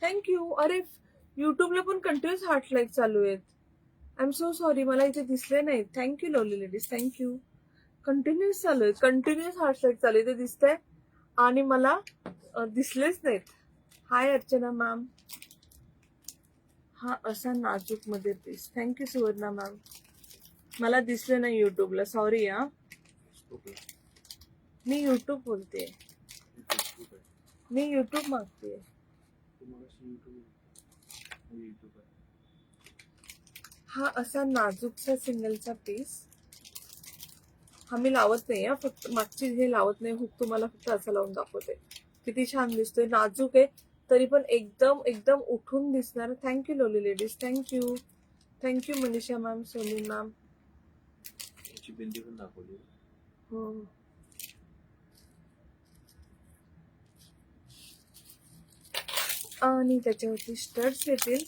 थँक्यू. अरे युट्यूबला पण कंटिन्युअस हार्ट लाईक चालू आहेत. आय एम सो सॉरी, मला इथे दिसले नाहीत. Thank you lovely ladies, thank you. Continuous चालू आहे, कंटिन्युअस हार्ट लाईक चालू आहे, ते दिसतंय आणि मला दिसलेच नाहीत. हाय अर्चना मॅम. हा असा नाजूक मध्ये पीस. Thank you Suvarna ma'am. मला दिसलं नाही युट्यूबला, सॉरी हा. मी युट्यूब बोलते, मी युट्यूब मागते. हा असा नाजूकसा सिंगलचा पीस. हा मी लावत नाही हा, फक्त मागची हे लावत नाही हुक, तुम्हाला फक्त असं लावून दाखवते. किती छान दिसतोय, नाजूक आहे तरी पण एकदम एकदम उठून दिसणार. Thank you lovely ladies, thank you. Thank you Manisha ma'am, Soni ma'am. Bindi पण दाखवली. हो. आणि त्याच्यावरती स्टड्स येतील.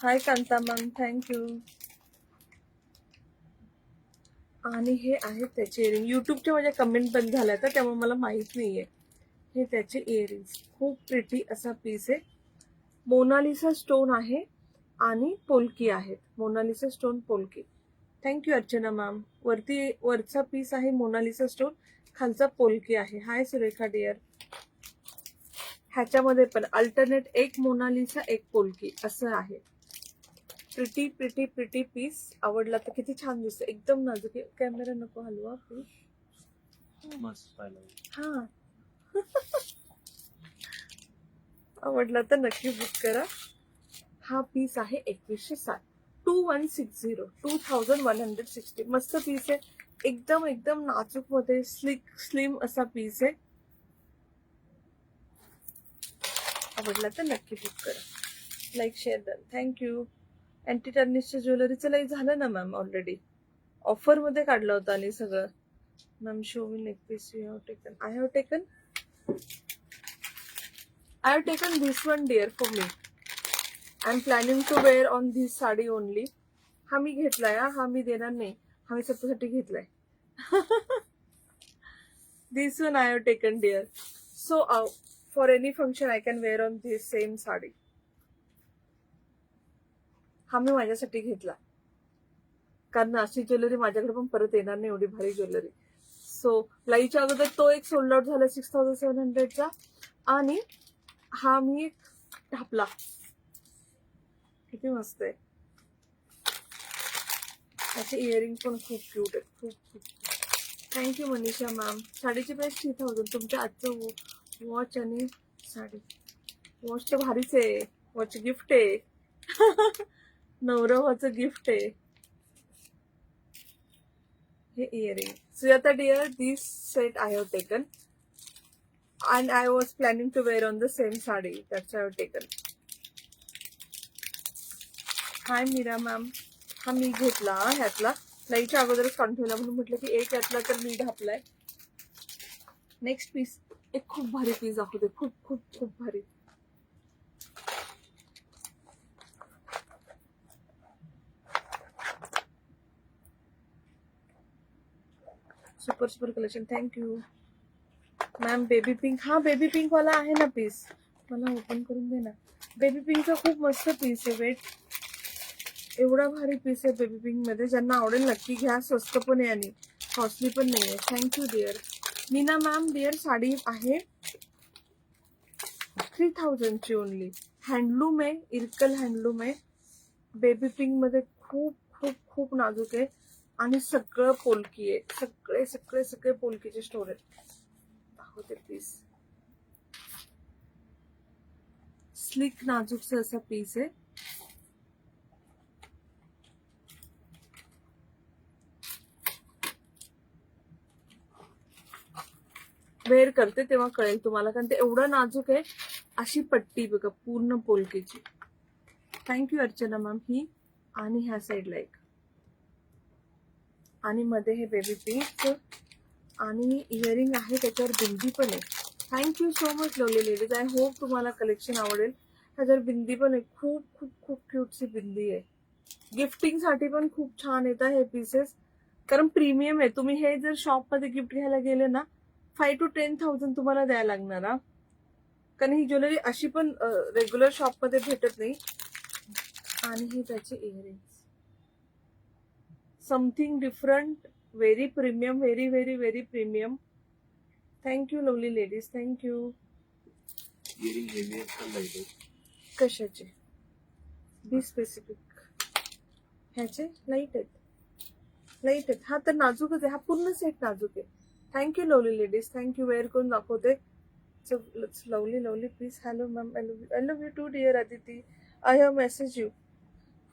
Hi Kanta ma'am, thank you. आणि हे आहेत त्याचे इयरिंग. युट्यूबच्या माझ्या कमेंट बंद झाल्या तर त्यामुळे मला माहित नाहीये. हे त्याचे इयरिंग्स, खूप प्रिटी असा पीस आहे. मोनालिसा स्टोन आहे आणि पोलकी आहेत. Mona Lisa stone polki. Thank you Archana ma'am. वरचा पीस आहे मोनालिसा स्टोन, खालचा पोलकी आहे. Hi Surekha dear. ह्याच्यामध्ये पण अल्टरनेट एक मोनालिसा एक पोलकी असं आहे. Pretty pretty pretty piece. आवडला तर किती छान दिसतं, एकदम नाजूक. कॅमेरा नको हलवा प्लीज. मस्त पाहिलं. हा. आवडला तर नक्की बुक करा. हा पीस आहे 2160, 2160, 2160. मस्त पीस आहे, एकदम एकदम नाजूक मध्ये स्लिम असा पीस आहे. आवडला तर नक्की बुक करा. Like share done. Thank you. Anti टर्निशच्या ज्वेलरीचं लाईक झालं ना मॅम ऑलरेडी. ऑफर मध्ये काढलं होतं आणि सगळं. Ma'am show me neck piece you have taken. I have taken this one dear for me. I am planning to wear on this sari only. हा मी घेतलाय, हा मी देणार नाही, हा मी स्वतःसाठी घेतलाय. This one I have taken dear. So for any function I can wear on this same sari. हा मी माझ्यासाठी घेतला, कारण अशी ज्वेलरी माझ्याकडे पण परत येणार नाही, एवढी भारी ज्वेलरी. सो लाईच्या अगोदर तो एक सोल्ड आउट झाला 6700चा, आणि हा मी एक ढापला. किती मस्त आहे. त्याचे इयरिंग पण खूप क्यूट आहे, खूप खूप. Thank you Manisha ma'am. साडीची प्राइस 3000. तुमच्या आजचं वॉच आणि साडी. वॉच तर भारीच आहे, वॉच गिफ्ट आहे. नवरवाचं गिफ्ट आहे हे earring. Sujata dear, this set I have taken and I was planning to wear on the same sari. That's why I have taken. Hi Meera ma'am. हा मी घेतला ह्यातला, लाईच्या अगोदरच काढून ठेवला म्हणून म्हटलं की एक यातला तर मी ढापलाय. नेक्स्ट पीस एक खूप भारी पीस दाखवते, खूप खूप खूप भारी. Super super collection. Thank you ma'am. Baby pink, हा बेबी पिंक वाला आहे ना पीस, मला ओपन करून दे ना. बेबी पिंकचा खूप मस्त पीस आहे. वेट, एवढा भारी पीस आहे बेबी पिंक मध्ये. ज्यांना आवडेल नक्की घ्या, स्वस्त पण आहे आणि कॉस्टली पण नाहीये. Thank you dear. Meena ma'am dear, sari आहे 3000 ची ओनली. हँडलूम आहे, इरकल हँडलूम आहे. बेबी पिंक मध्ये खूप खूप खूप नाजूक आहे आणि सगळं पोलकी आहे. सगळे सगळे सगळे पोलकीचे स्टोर आहेत. दाखवते पीस. स्लिक नाजूकचा असा पीस आहे. वेअर करते तेव्हा कळेल तुम्हाला, कारण ते एवढं नाजूक आहे. अशी पट्टी बघा पूर्ण पोलकीची. Thank you Archana ma'am. ही आणि ह्या साईडला एक, आणि मध्ये हे बेबी पिंक, आणि इयरिंग आहे त्याच्यावर बिंदी पण आहे. Thank you so much lovely ladies. I hope तुम्हाला कलेक्शन आवडेल. त्याच्यावर बिंदी पण आहे, खूप खूप खूप क्यूटची बिंदी आहे. गिफ्टिंग साठी पण खूप छान येतात हे पीसेस, कारण प्रीमियम आहे. तुम्ही हे जर शॉप मध्ये गिफ्ट घ्यायला गेले ना 5,000 to 10,000 तुम्हाला द्यायला लागणार हा. कारण ही ज्वेलरी अशी पण रेग्युलर शॉप मध्ये भेटत नाही. आणि हे त्याचे earrings, something different, very premium, very very very premium. Thank you lovely ladies, thank you. Earring heavy असतात लाईट. कशाचे? Be specific. ह्याचे लाईट आहेत, लाईट आहेत. हा तर नाजूकच आहे, हा पूर्ण सेट नाजूक आहे. Thank you lovely ladies, thank you. Wear करून दाखवते. Lovely lovely please. Hello ma'am, I love you too dear Aditi. I have message you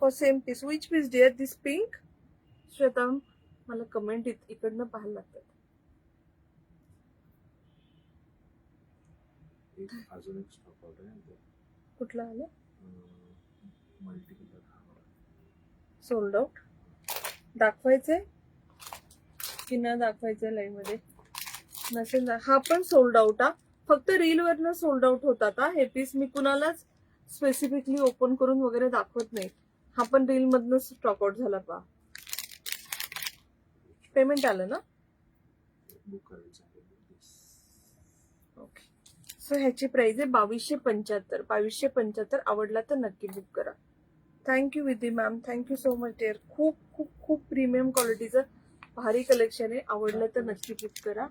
for same piece. Which piece dear? This pink. Shweta मला कमेंट इकडनं पाहायला लागतात. अजून एक स्टॉक आउट आहे. कुठला आलं? Multi colour sold out. दाखवायचंय की न दाखवायचंय लाईव्ह मध्ये? नसेल. हा पण सोल्ड आउट हा. फक्त रील वरनं सोल्ड आउट होतात हा हे पीस. मी कुणालाच स्पेसिफिकली ओपन करून वगैरे दाखवत नाही. हा पण रील मधनं स्टॉक आउट झाला पहा. पेमेंट आलं ना? बुक करायचं. ओके. सो ह्याची प्राइस आहे 2275. 2275. आवडला तर नक्की बुक करा. Thank you Vidhi ma'am, thank you so much dear. खूप खूप खूप प्रीमियम क्वालिटीचं भारी कलेक्शन आहे. आवडलं तर नक्की बुक करा.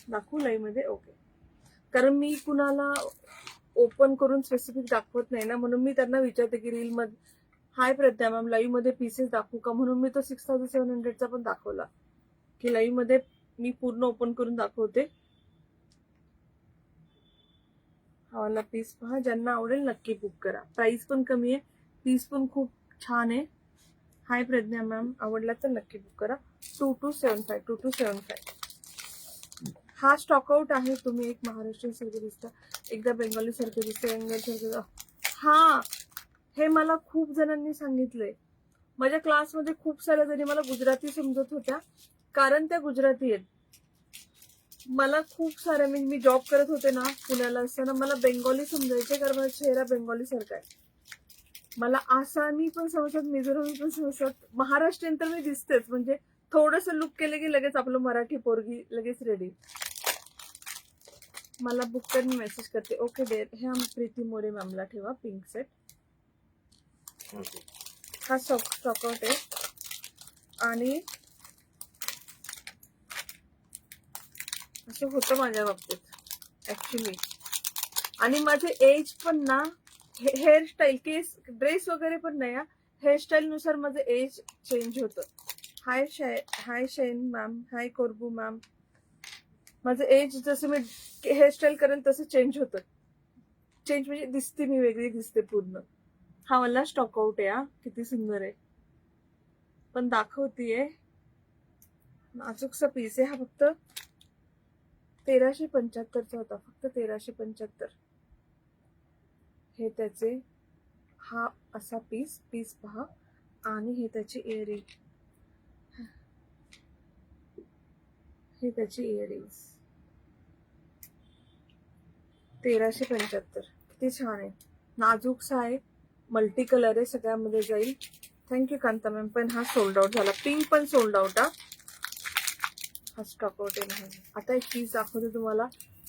दाखवू लाईव्ह मध्ये? ओके. कारण मी कुणाला ओपन करून स्पेसिफिक दाखवत नाही ना, म्हणून मी त्यांना विचारते की रील मध्ये हाय प्रज्ञा मॅम लाईव्ह मध्ये पीसेस दाखवू का, म्हणून मी तो 6700 पण दाखवला की लाईव्ह मध्ये मी पूर्ण ओपन करून दाखवते. हा वाला पीस पहा, ज्यांना आवडेल नक्की बुक करा. प्राइस पण कमी आहे, पीस पण खूप छान आहे. हाय प्रज्ञा मॅम, आवडला तर नक्की बुक करा. 2275. 2275. हा स्टॉक आउट आहे. तुम्ही एक महाराष्ट्रीयन सारखे दिसता, एकदा बेंगॉली सारखे दिसते, बेंगॉली सारखे. हा हे मला खूप जणांनी सांगितलंय. माझ्या क्लासमध्ये खूप साऱ्या जणी मला गुजराती समजत होत्या, कारण त्या गुजराती आहेत. मला खूप साऱ्या, मी जॉब करत होते ना पुण्याला असताना, मला बेंगॉली समजायचे कारण माझा चेहरा बेंगॉली सारखा आहे. मला आसामी पण समजतात, मिझोरामी पण समजतात, महाराष्ट्रीयन तर मी दिसतेच. म्हणजे थोडस लुक केलं की लगेच आपलं मराठी पोरगी लगेच रेडी. मला बुक कर, मी मेसेज करते. Okay dear. हे प्रीती मोरे मॅमला ठेवा पिंक सेट. हा स्टॉक आउट आहे. आणि असं होतं माझ्या बाबतीत ऍक्च्युली. आणि माझे एज पण ना, हेअरस्टाईल, केस, ड्रेस वगैरे पण नाही, हेअरस्टाईल नुसार माझं एज चेंज होतं. हाय शाईन मॅम, हाय कोरबू मॅम. माझं एज जसं मी हेअरस्टाईल करेन तसं चेंज होतं. चेंज म्हणजे दिसते मी वेगळी दिसते पूर्ण. हा वाला स्टॉक आउट आहे. किती सुंदर आहे, पण दाखवतीये. नाजूकसा पीस आहे हा. फक्त 1375 होता, फक्त 1375. हे त्याचे, हा असा पीस पहा. आणि हे त्याचे इयरिंग, हे त्याचे इयरिंग्स. 1375. किती छान आहे, नाजूकसा आहे, मल्टी कलर आहे, सगळ्यामध्ये जाईल. Thank you Kanta ma'am. पण हा सोल्ड आउट झाला. पिंक पण सोल्ड आउट हा स्टॉक आउट आहे. आता एक पीस दाखवते तुम्हाला,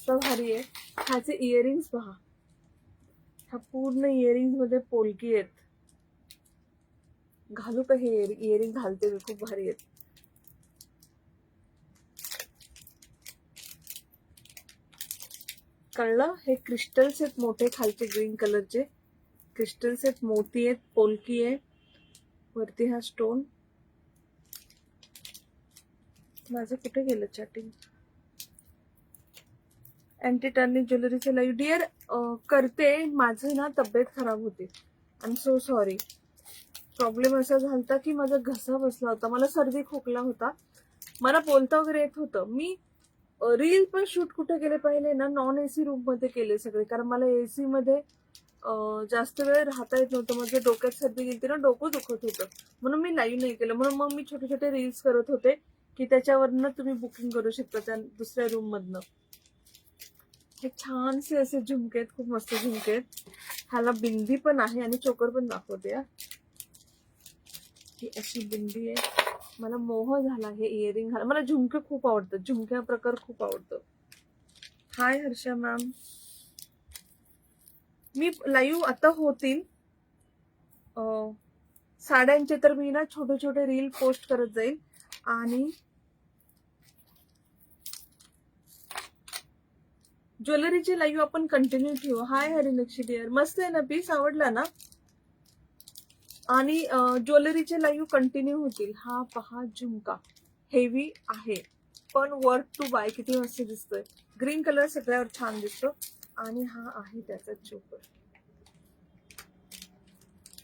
तर भारी आहे. ह्याचे इयरिंग्स पहा. हा पूर्ण इयरिंग मध्ये पोलकी आहेत. घालू का हे इयरिंग? घालते मी, खूप भारी आहेत. कळलं? हे क्रिस्टल्स आहेत मोठे खालचे, ग्रीन कलरचे क्रिस्टल्स आहेत, मोती आहेत, पोलकी आहे. वरती हा स्टोन. माझं कुठे गेलं चॅटिंग? अँटी टर्निंग ज्वेलरीचे लाईव्ह डिअर करते. माझं ना तब्येत खराब होती, I am so sorry. Problem असा झाला की माझा घसा बसला होता, मला सर्दी खोकला होता, मला बोलता वगैरे येत होतं. मी रील पण शूट कुठे केले पाहिले ना, नॉन एसी रूम मध्ये केले सगळे, कारण मला एसी मध्ये जास्त वेळ राहता येत नव्हतं. माझ्या डोक्यात सर्दी गेली ना, डोकं दुखत होतं, म्हणून मी लाईव्ह नाही केलं. म्हणून मग मी छोटे छोटे रील्स करत होते की त्याच्यावरनं तुम्ही बुकिंग करू शकता त्या दुसऱ्या रूम मधनं. हे छानसे असे झुमके आहेत, खूप मस्त झुमके आहेत. ह्याला बिंदी पण आहे आणि चोकर पण दाखवते. ही अशी बिंदी आहे. मला मोह झाला हे इयरिंग घाला. मला झुमके खूप आवडतात, झुमक्या प्रकार खूप आवडतो. हाय हर्षा मॅम, मी लाईव्ह आता होतील साड्यांचे, तर मी ना छोटे छोटे रील पोस्ट करत जाईल. आणि ज्वेलरीचे लाईव्ह आपण कंटिन्यू ठेवू. हाय हरिनक्षी डिअर, मस्त आहे ना पीस, आवडला ना? आणि ज्वेलरीचे लाईव्ह कंटिन्यू होतील. हा पहा झुमका हेवी आहे, पण वर्थ टू बाय. किती मस्त दिसतोय, ग्रीन कलर सगळ्यावर छान दिसतो. आणि हा आहे त्याचा choker.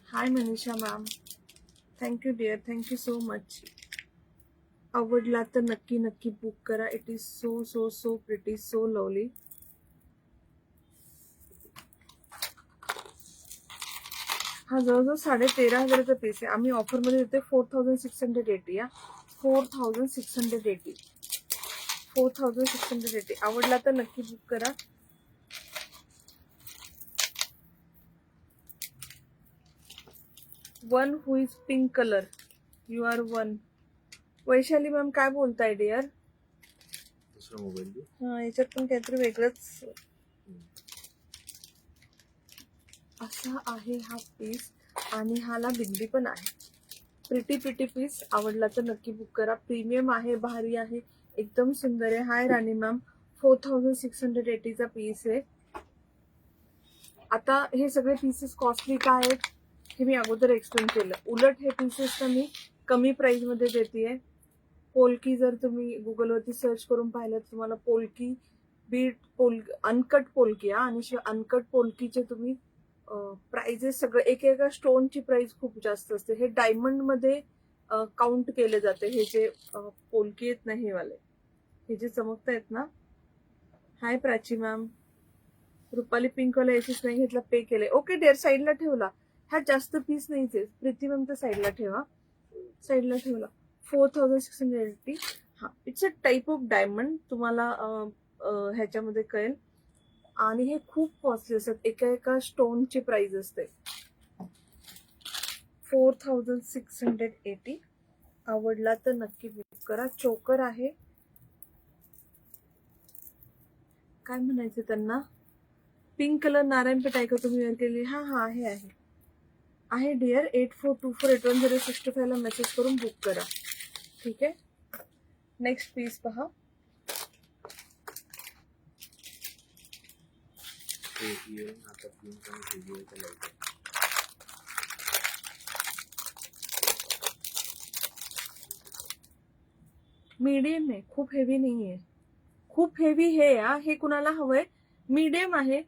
Hi Manisha ma'am, thank you dear, thank you so much. आवडला तर नक्की नक्की बुक करा. It is so so so pretty, so lovely. हा जवळजवळ 13,500चा पीस आहे. आम्ही ऑफरमध्ये देते 4,680. या 4,680, 4,680. आवडला तर नक्की बुक करा. One who is pink colour, you are one. Vaishali ma'am काय बोलताय डिअर? दुसरा मोबाईल दे. हा, याच्यात पण काहीतरी वेगळंच असा आहे हा पीस. आणि हाला बिंदी पण आहे. Pretty pretty piece. आवडला तर नक्की बुक करा. प्रीमियम आहे, भारी आहे, एकदम सुंदर आहे. हाय राणी मॅम, 4,680चा पीस आहे. आता हे सगळे पीसेस कॉस्टली का आहेत हे मी अगोदर एक्सप्लेन केलं. उलट हे पीसेस तर मी कमी प्राइस मध्ये देतेय. पोलकी जर तुम्ही गुगलवरती सर्च करून पाहिलं तर तुम्हाला पोलकी बीट अनकट पोलकी आणि अनकट पोलकीचे तुम्ही प्राइजेस सगळं एका स्टोनची प्राइस खूप जास्त असते. हे डायमंड मध्ये काउंट केले जाते. हे जे पोलकी आहेत ना, हे वाले, हे जे चमकत आहेत ना. हाय प्राची मॅम, रुपाली पिंक वाला एसीस नाही घेतला, पे केले. ओके डिअर, साईडला ठेवला. ह्या जास्त पीस नाहीच आहे. प्रीती मॅम तर साईडला ठेवा, साईडला ठेवला. 4,680. हा, it's a type of diamond, तुम्हाला ह्याच्यामध्ये कळेल. आणि हे खूप कॉस्टली असतात. एका स्टोनची प्राइस असते. 4,680. आवडला तर नक्की बुक करा. चोकर आहे, काय म्हणायचं त्यांना, पिंक कलर नारायणपेठ आहे का तुम्ही वेअर केली? हा हा आहे आहे आहे डिअर. 8424810665 ला मेसेज करून बुक करा. ठीक आहे. नेक्स्ट पीस पहा. ते इयरिंग हातात घेऊन पण हेवी आहे लाईट. मीडियम आहे, खूप हेवी नाही आहे. खूप हेवी हे कुणाला हवंय? मीडियम आहे.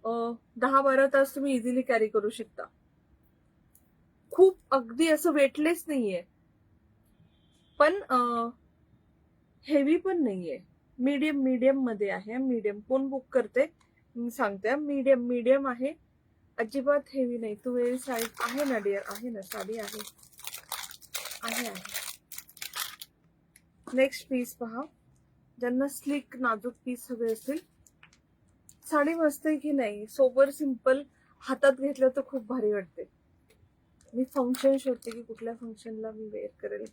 10-12 तास तुम्ही इझिली कॅरी करू शकता. खूप अगदी असं वेटलेस नाहीये, पण हेवी पण नाहीये. मीडियम मध्ये आहे. मीडियम कोण बुक करते मी सांगते. मीडियम आहे, अजिबात हेवी नाही. तू वेळी साडी आहे ना डिअर? आहे ना, साडी आहे आहे आहे. नेक्स्ट पीस पहा. ज्यांना स्लिक नाजूक पीस हवे असतील, साडी मस्त आहे की नाही? सोबर सिंपल, हातात घेतलं तर खूप भारी वाटते. मी फंक्शन शोधते की कुठल्या फंक्शनला मी वेअर करेल.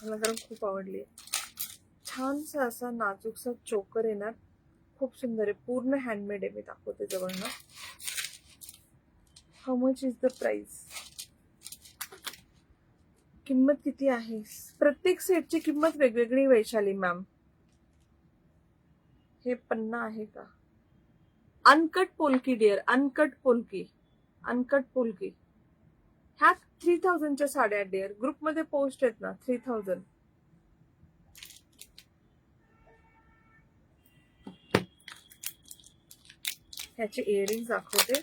मला कारण खूप आवडली. छानसा असा नाजूकसा चोकर येणार, खूप सुंदर आहे, पूर्ण हँडमेड आहे. मी दाखवते जवळनं. How much is the price? किंमत किती आहे? प्रत्येक सेटची किंमत वेगवेगळी वैशाली मॅम. हे पन्ना आहे का? Uncut polki dear, uncut polki, uncut polki. ह्या 3,000च्या साड्या डिअर. ग्रुपमध्ये पोस्ट आहेत ना, 3,000. ह्याचे इयरिंग दाखवते.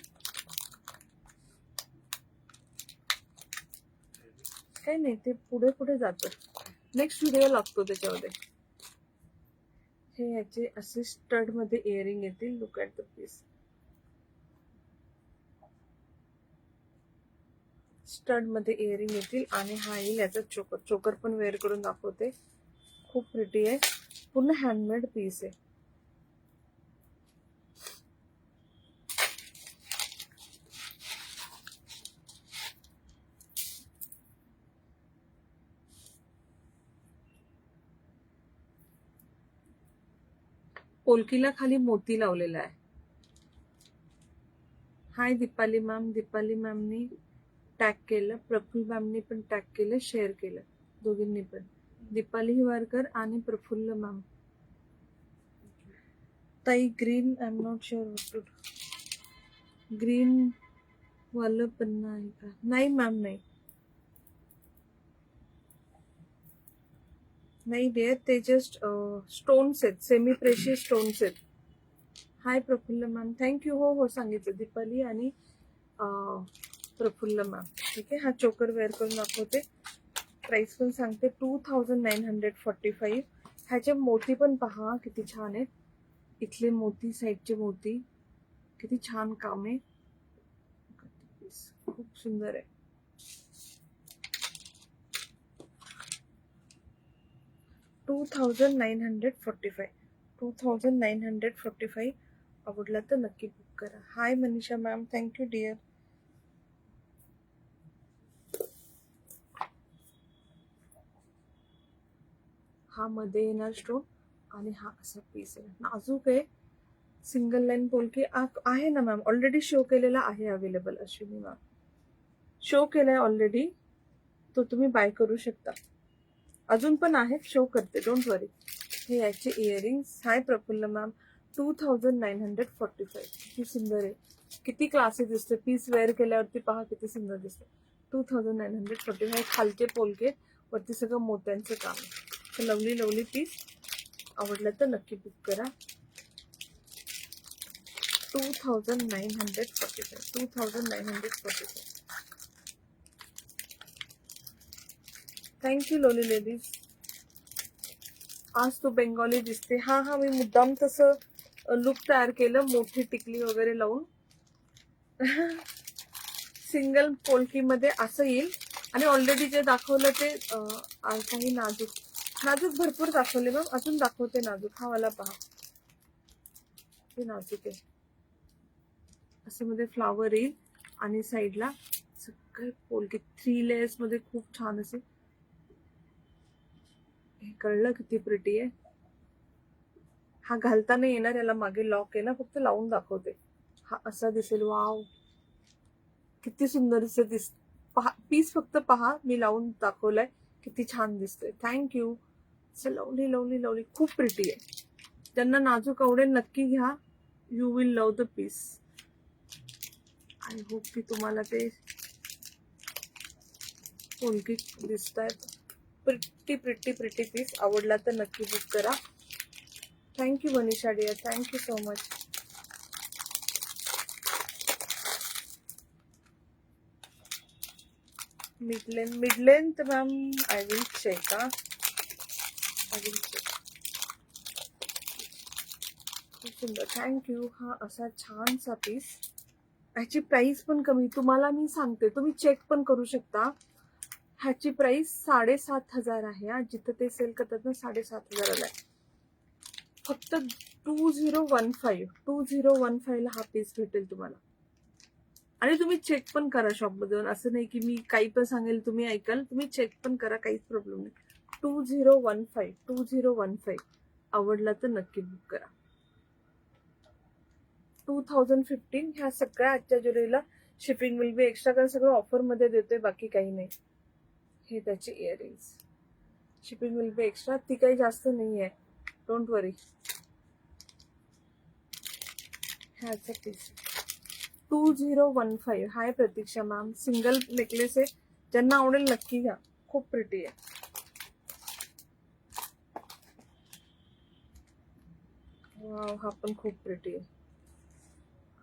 काही नाही, ते पुढे पुढे जातं. नेक्स्ट व्हिडिओ लागतो त्याच्यामध्ये. हे ह्याचे असे स्टड मध्ये इयरिंग येतील. Look at the piece. Stud मध्ये इयरिंग येतील आणि हा येईल याचा चोकर. चोकर पण वेअर करून दाखवते. खूप प्रिटी आहे, पूर्ण हँडमेड पीस आहे. पोलकीला खाली मोती लावलेला आहे. हाय दीपाली मॅम. दीपाली मॅमनी टॅग केलं, प्रफुल्ल मॅमनी पण टॅग केलं, शेअर केलं, दोघींनी पण. दीपाली हिवारकर आणि प्रफुल्ल मॅम. ताई green, I am not sure. Green वालं पण आहे का? नाही मॅम, नाही नाही डिअर, ते जस्ट स्टोन्स आहेत, सेमी प्रेशियस स्टोन्स आहेत. हाय प्रफुल्ल मॅम, थँक्यू. हो हो सांगितलं, दीपाली आणि प्रफुल्ल मॅम. ठीक आहे, हा चोकर वेअर करून दाखवते. प्राइस पण सांगते, 2945. ह्याचे मोती पण पहा किती छान आहेत. इथले मोती, साईडचे मोती, किती छान काम आहे. खूप सुंदर आहे. 2945. 2945. आवडला तर नक्की बुक करा. हाय मनीषा मॅम, थँक्यू डिअर. हा मध्ये येणार स्टोन आणि हा असा पीस आहे, नाजूक आहे. सिंगल लाईन पोलकी आहे ना मॅम, ऑलरेडी शो केलेला आहे अवेलेबल. अश्विनी मॅम शो केलाय ऑलरेडी, तो तुम्ही बाय करू शकता. अजून पण आहेत, शो करते, डोंट वरी. हे याचे इयरिंग्स. हाय प्रफुल्ल मॅम. 2945. किती सुंदर आहे, किती क्लासी दिसते. पीस वेअर केल्यावरती पहा किती सुंदर दिसते. 2945. खालचे पोलके, वरती सगळं मोत्यांचं काम आहे. Lovely lovely piece. आवडलं तर नक्की बुक करा. 2945. 2945. Thank you lovely ladies. आज तू बेंगॉली दिसते. हा हा, मी मुद्दाम तसं लुक तयार केलं, मोठी टिकली वगैरे लावून. सिंगल पोलकी मध्ये असं येईल. आणि ऑलरेडी जे दाखवलं ते काही नाजूक नाजूक भरपूर दाखवले मॅम, अजून दाखवते नाजूक. हा वाला पहा, ते नाजूक आहे. असं मध्ये फ्लावर येईल आणि साईडला सगळे पोलकी 3 लेयर्स मध्ये खूप छान असे. हे कळलं किती प्रिटी आहे. हा घालता नाही येणार, याला मागे लॉक आहे ना, फक्त लावून दाखवते. हा असा दिसेल. वाव, किती सुंदर दिसते. पहा पीस, फक्त पहा, मी लावून दाखवलाय, किती छान दिसतोय. थँक्यू. लवली लवली लवली, खूप प्रिटी आहे. त्यांना नाजूक आवडेल, नक्की घ्या. You will love the piece. I hope की तुम्हाला ते पोलकी दिसत आहेत. Pretty pretty pretty piece. आवडला तर नक्की बुक करा. Thank you Manisha dear, thank you so much. Mid length ma'am, I will check. I will check. खूप सुंदर, थँक्यू. हा असा छानसा पीस. ह्याची प्राइस पण कमी, तुम्हाला मी सांगते, तुम्ही चेक पण करू शकता. ह्याची प्राइस 7,500 आहे. जिथं ते सेल करतात ना, 7,500 आहे. फक्त 2015 ला हा पीस भेटेल तुम्हाला. आणि तुम्ही चेक पण करा शॉपमध्ये. असं नाही की मी काही पण सांगेल तुम्ही ऐकाल. तुम्ही चेक पण करा, काहीच प्रॉब्लेम नाही. 2015. आवडला तर नक्की बुक करा. 2015. ह्या सगळ्या आजच्या ज्वेलरीला शिपिंग विल बी एक्स्ट्रा, कारण सगळं ऑफर मध्ये देतोय, बाकी काही नाही. हे त्याचे earrings, shipping will be extra, ती काही जास्त नाही आहे, डोंट वरी. ह्याचा पीस 2015. हाय प्रतीक्षा मॅम. सिंगल नेकलेस आहे, ज्यांना आवडेल नक्की घ्या. खूप प्रिटी आहे. वाव, हा पण खूप प्रिटी आहे.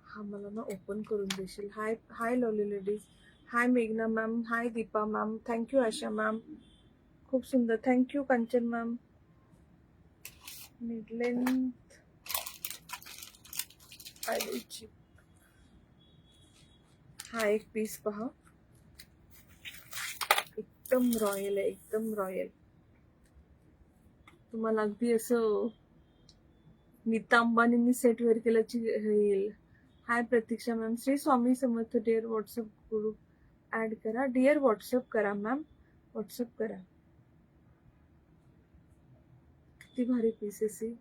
हा मला ना ओपन करून देशील. हाय हाय लवली लेडीज. हाय मेघना ma'am. Hi Deepa ma'am. Thank you Asha ma'am. खूप सुंदर, thank you Kanchan ma'am. Mid length I will check. हा एक पीस पहा, एकदम रॉयल आहे, एकदम रॉयल. तुम्हाला अगदी असं नीता अंबानींनी सेट वेअर केल्याची येईल. हाय प्रतीक्षा ma'am. Shri Swami Samarth dear. WhatsApp group add करा डिअर. व्हॉट्सअप करा मॅम, व्हॉट्सअप करा. किती भारी पीसेस आहे.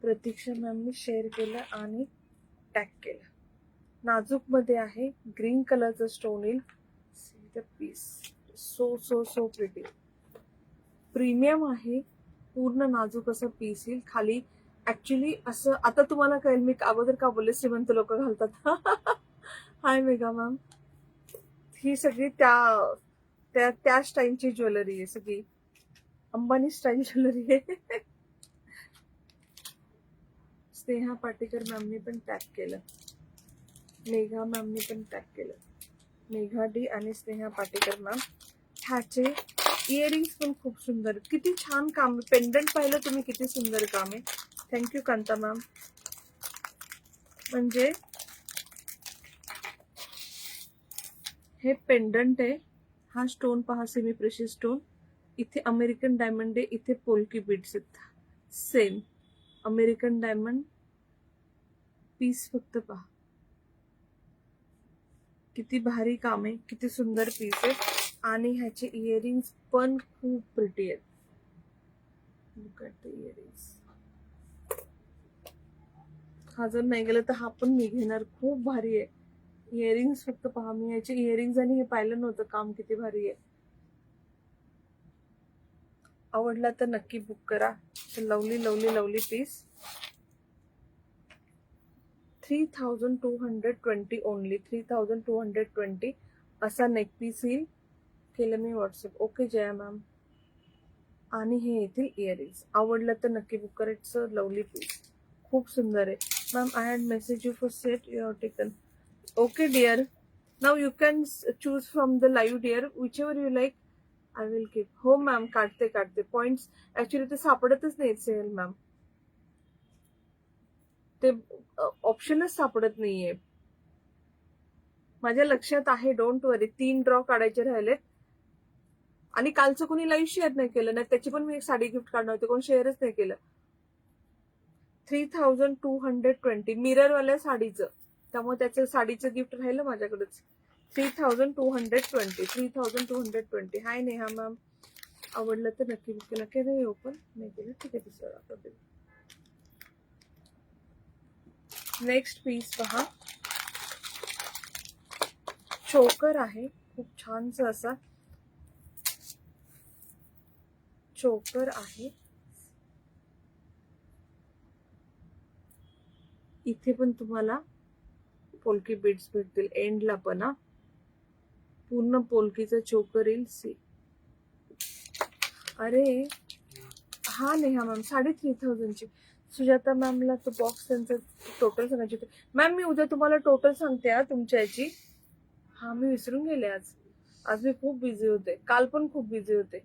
प्रतीक्षा मॅमनी शेअर केलं आणि टॅग केलं. नाजूक मध्ये आहे, ग्रीन कलरचं स्टोन येईल. See the piece, so so so pretty. Premium आहे, पूर्ण नाजूक असं पीस येईल. खाली ऍक्च्युली असं आता तुम्हाला कळेल मी अगोदर का बोलले श्रीमंत लोक घालतात. हाय मेघा मॅम. ही सगळी त्या त्या त्या स्टाईलची ज्वेलरी आहे, सगळी अंबानी स्टाईल ज्वेलरी आहे. स्नेहा पाटेकर मॅमनी पण टॅग केलं, मेघा मॅमनी पण टॅग केलं. मेघा डी आणि स्नेहा पाटेकर मॅम. ह्याचे इयरिंग्स पण खूप सुंदर, किती छान काम. पेंडंट पाहिलं तुम्ही, किती सुंदर काम आहे. Thank you Kanta ma'am. म्हणजे हे पेंडंट आहे, हा स्टोन पहा, सेमी प्रेशियस स्टोन. इथे अमेरिकन डायमंड आहे, इथे पोल्की बीड्स आहेत. सेम अमेरिकन डायमंड पीस फक्त पहा, किती भारी काम आहे, किती सुंदर पीस आहे. आणि ह्याचे इयरिंग्स पण खूप प्रिटी आहेत. Look at the earrings. हा जर नाही गेला तर हा पण मी घेणार, खूप भारी आहे. इयरिंग्स फक्त पहा, मी याचे इयरिंग्स आणि हे पाहिलं नव्हतं काम, किती भारी आहे. आवडला तर नक्की बुक करा. Lovely lovely lovely piece. 3220 only, 3220 असा नेक पीस येईल. केलं मी व्हॉट्सअप. Okay Jaya ma'am. आणि हे येतील इयरिंग्स. आवडलं तर नक्की बुक करायचं. लवली पीस, खूप सुंदर आहे. Ma'am I had message you for set you have taken. Okay dear, now you can choose from the live dear, whichever you like. I will keep. हो ma'am, काढते points. Actually ते सापडतच नाही sale ma'am, ते ऑप्शनच सापडत नाहीये. माझ्या लक्षात आहे, डोंट वरी. 3 ड्रॉ काढायचे राहिलेत. आणि कालचं कोणी लाईव्ह शेअर नाही केलं नाही, त्याची पण मी एक साडी गिफ्ट काढणार होते, कोण शेअरच नाही केलं. 3220 मिररवाल्या साडीचं, त्यामुळे त्याचं साडीचं गिफ्ट राहिलं माझ्याकडेच. 3220 3220. हाय नेहा मॅम. आवडलं तर नक्की बुक केलं. केलं ओपन नाही केलं, ठीक आहे दुसरं आता. नेक्स्ट पीस पहा, चोकर आहे, खूप छानस असा चोकर आहे. इथे पण तुम्हाला पोल्की बीड्स भेटतील एंडला पण. पूर्ण पोल्कीचं चोकर येईल. सी, अरे हा नेहा मॅम 3500ची. सुजाता मॅमला तो बॉक्स त्यांचं टोटल सांगायचे होते. मॅम मी उद्या तुम्हाला टोटल सांगते हा तुमच्या याची. हा मी विसरून गेले आज मी खूप बिझी होते, काल पण खूप बिझी होते.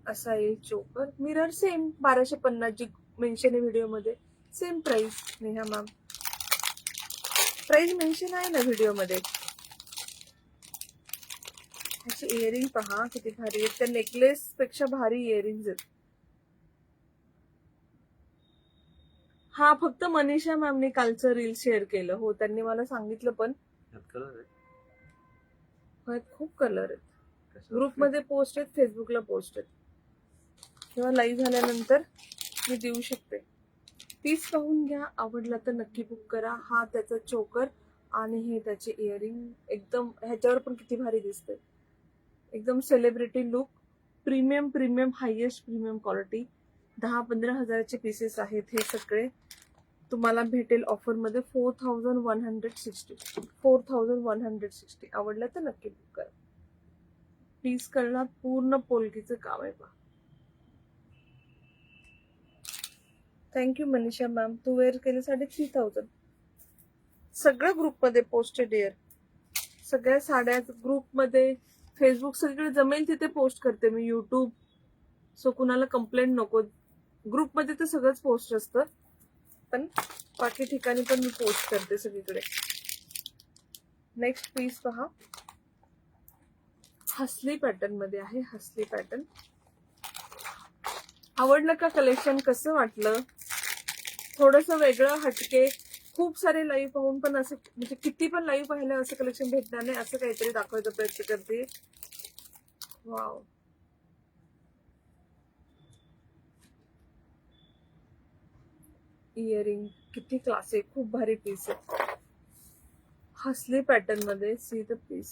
असा येईल चोकर. मिरर सेम 1250 जी मेन्शन आहे व्हिडिओ मध्ये, same price. Neha ma'am price mention आहे ना व्हिडिओ मध्ये. ह्याची इयरिंग पहा किती भारी आहेत, त्या नेकलेस पेक्षा भारी इयरिंग्स आहेत. हा फक्त मनीषा मॅमने कालचं रील शेअर केलं. हो, त्यांनी मला सांगितलं पण. कलर आहे, खूप कलर आहेत. ग्रुपमध्ये पोस्ट आहेत, फेसबुकला पोस्ट आहेत. किंवा लाईव्ह झाल्यानंतर मी देऊ शकते. पीस पाहून घ्या, आवडला तर नक्की बुक करा. हा त्याचा चोकर आणि हे त्याचे इयरिंग एकदम ह्याच्यावर पण किती भारी दिसते. एकदम celebrity look. Premium highest premium quality. 10-15 हजाराचे पीसेस आहेत हे सगळे. तुम्हाला भेटेल ऑफर मध्ये 4160. 4160. आवडलं तर नक्की बुक करा. पीस करणार पूर्ण पोलकीचं काम आहे पहा. Thank you Manisha ma'am. तू वेअर केलं 3500. सगळं ग्रुपमध्ये पोस्टेड इयर. सगळ्या साड्या ग्रुपमध्ये, फेसबुक सगळीकडे जमेल तिथे पोस्ट करते मी. युट्यूब, सो कुणाला कंप्लेंट नको. ग्रुपमध्ये तर सगळंच पोस्ट असतं, पण बाकी ठिकाणी पण मी पोस्ट करते सगळीकडे. नेक्स्ट पीस पहा, हसली पॅटर्न मध्ये आहे. हसली पॅटर्न आवडलं का कलेक्शन? कसं वाटलं? थोडस वेगळं हटके. खूप सारे लाईव्ह पाहून पण असं म्हणजे किती पण लाईव्ह पाहिलं असं कलेक्शन भेटणार नाही, असं काहीतरी दाखवायचा प्रयत्न करते. वाव, इयरिंग किती क्लासिक, खूप भारी पीस आहे. हसली पॅटर्न मध्ये. See the piece.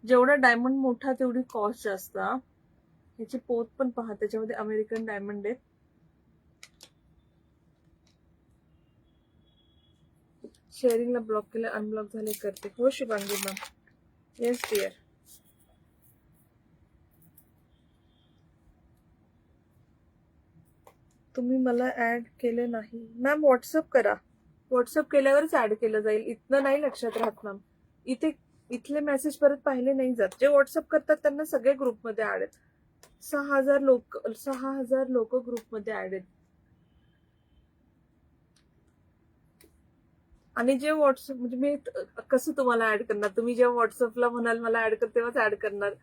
जेवढा डायमंड मोठा तेवढी कॉस्ट जास्त. ह्याची पोत पण पहा, त्याच्यामध्ये अमेरिकन डायमंड आहेत. शेअरिंगला ब्लॉक केलं, अनब्लॉक झाले करते. हो शुभांगी मॅम. Yes dear. तुम्ही मला ऍड केले नाही मॅम. व्हॉट्सअप करा. व्हॉट्सअप केल्यावरच ऍड केलं जाईल. इथनं नाही लक्षात राहत मॅम. इथले मेसेज परत पाहिले नाही जात. जे व्हॉट्सअप करतात त्यांना सगळे ग्रुपमध्ये ऍड आहेत. 6,000 लोक ग्रुपमध्ये ऍड आहेत. आणि जे व्हॉट्सअप म्हणजे मी कसं तुम्हाला ऍड करणार? तुम्ही जेव्हा व्हॉट्सअपला म्हणाल मला ऍड कर तेव्हाच ऍड करणार.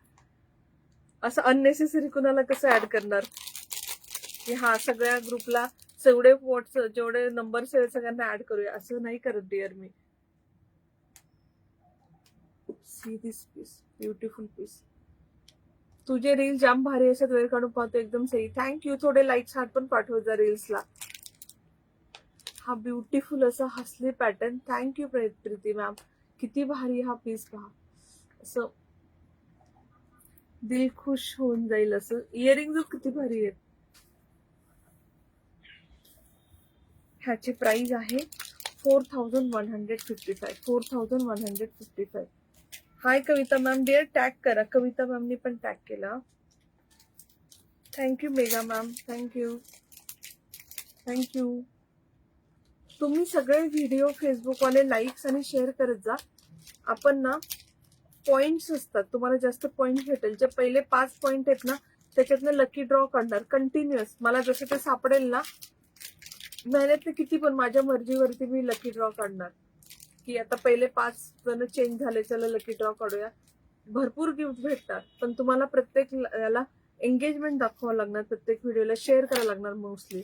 असं अननेसेसरी कुणाला कसं ऍड करणार की हा सगळ्या ग्रुपला जेवढे व्हॉट्सअप जेवढे नंबर्स आहेत सगळ्यांना ऍड करूया, असं नाही करत डिअर मी. See this piece, beautiful piece. तुझे रील जाम भारी असतात, वेळ काढून पाहतो. एकदम सही. थँक्यू. थोडे लाईक्स हार्ट पण पाठवत जा रील्सला. हा ब्युटिफुल असा हसली पॅटर्न. Thank you Preeti ma'am. किती भारी हा पीस पहा. असं दिल खुश होऊन जाईल असं. इयरिंग किती भारी आहेत. ह्याची प्राइस आहे 4,155. 4,155. हाय कविता मॅम डिअर. टॅग करा. कविता मॅमनी पण टॅग केला. Thank you mega ma'am. Thank you. Thank you. तुम्ही सगळे व्हिडिओ फेसबुकवाले लाईक्स आणि शेअर करत जा. आपण ना पॉइंट्स असतात, तुम्हाला जास्त पॉइंट भेटेल. जे पहिले 5 पॉइंट आहेत ना त्याच्यातनं लकी ड्रॉ काढणार कंटिन्युअस. मला जसं ते सापडेल ना, मेहनत किती पण माझ्या मर्जीवरती मी लकी ड्रॉ काढणार. की आता पहिले 5 जण चेंज झाले, चला लकी ड्रॉ काढूया. भरपूर गिफ्ट भेटतात, पण तुम्हाला प्रत्येक याला एंगेजमेंट दाखवावं लागणार. प्रत्येक व्हिडिओला शेअर करावं लागणार. मोस्टली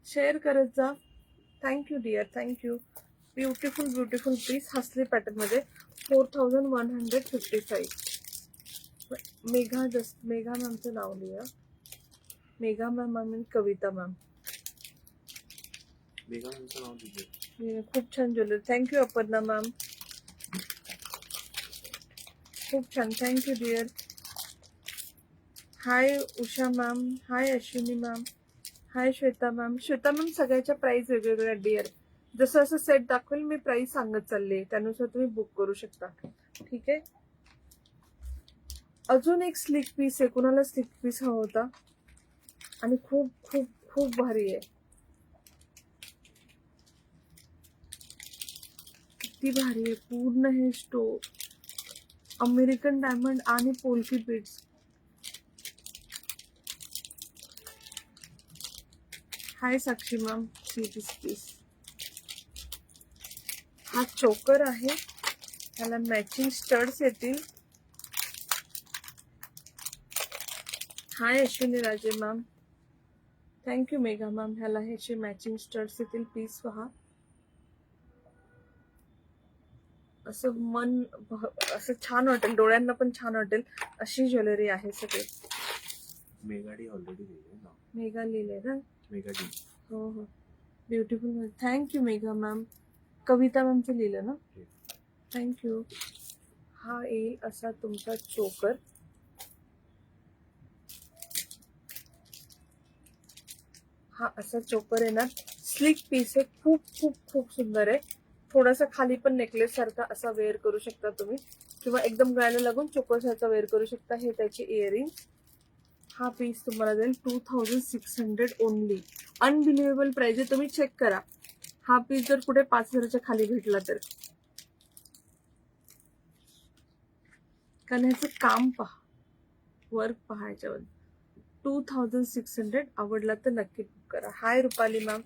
शेअर करत जा. Thank you dear. Thank you. Beautiful beautiful piece hasli pattern मध्ये. 4,155. मेघा मॅमचं नाव लिहा. मेघा मॅम आणि कविता मॅम. मेघा मॅमचं नाव दिलं. खूप छान ज्वेलरी. Thank you Aparna ma'am. खूप छान. Thank you dear. Hi Usha ma'am. Hi Ashwini ma'am. Hi Shweta ma'am. Shweta ma'am सगळ्याच्या प्राइस वेगवेगळ्या डिअर. जसं असं सेट दाखवेल मी प्राइस सांगत चालले, त्यानुसार तुम्ही बुक करू शकता. ठीक आहे. अजून एक स्लिक पीस आहे. कुणाला स्लिक पीस हवा होता? आणि खूप खूप खूप भारी आहे. किती भारी आहे. पूर्ण हे अमेरिकन डायमंड आणि polki beads. Hi Sakshi ma'am. See this piece. हा चोकर आहे. त्याला मॅचिंग स्टड्स येतील. हाय अश्विनी राजे मॅम. Thank you Megha ma'am. ह्याला ह्याचे मॅचिंग स्टड्स येतील. पीस पहा. असं मन असं छान वाटेल, डोळ्यांना पण छान वाटेल अशी ज्वेलरी आहे सगळी. मेगाडी ऑलरेडी लिहिले ना. मेगा लिहिले ना. मेगाडी. हो हो. Beautiful. Thank you Megha ma'am. Kavita मॅमचं लिहिलं ना. थँक्यू. हा येईल असा तुमचा चोकर. हा असा चोकर येणार. स्लिक पीस आहे. खूप खूप खूप सुंदर आहे. थोडासा खाली पण नेकलेस सारखा असा वेअर करू शकता तुम्ही, किंवा एकदम गळ्याला लागून चोकर सारखा वेअर करू शकता. हे त्याचे इयरिंग. हा पीस तुम्हाला जाईल 2,600 ओनली. अनबिलिव्हेबल प्राइस आहे. तुम्ही चेक करा. हा पीस जर कुठे 5,000च्या खाली भेटला तर. कारण ह्याचं काम पहा, वर्क पहा याच्यावर. 2,600. आवडला तर नक्की बुक करा. हाय रुपाली मॅम.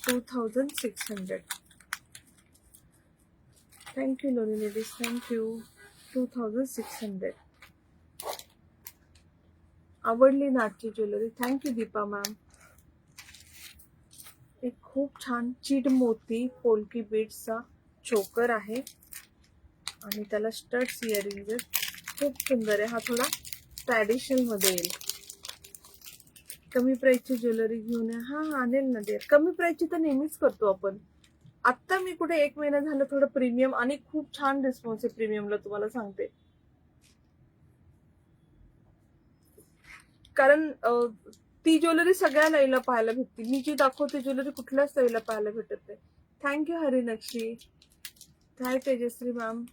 2,600. थँक्यू लोनी लेडीज. थँक्यू. 2,600. आवडली ना आजची ज्वेलरी. Thank you Deepa ma'am. एक खूप छान चीड मोती पोल्की बीड्सचा चोकर आहे आणि त्याला स्टड्स इयरिंग. खूप सुंदर आहे. हा थोडा ट्रॅडिशनल मध्ये येईल. कमी प्राइसची ज्वेलरी घेऊन या. हा आणेल ना डिअर. कमी प्राइसची तर नेहमीच करतो आपण. आता मी कुठे 1 महिना झालं थोडं प्रीमियम आणि खूप छान रिस्पॉन्स आहे प्रीमियमला, तुम्हाला सांगते. कारण ती ज्वेलरी सगळ्या लईला पाहायला भेटते. मी जी दाखवते ज्वेलरी कुठल्याच लईला पाहायला भेटत नाही. थँक्यू हरिनक्षी. हाय तेजश्री मॅम.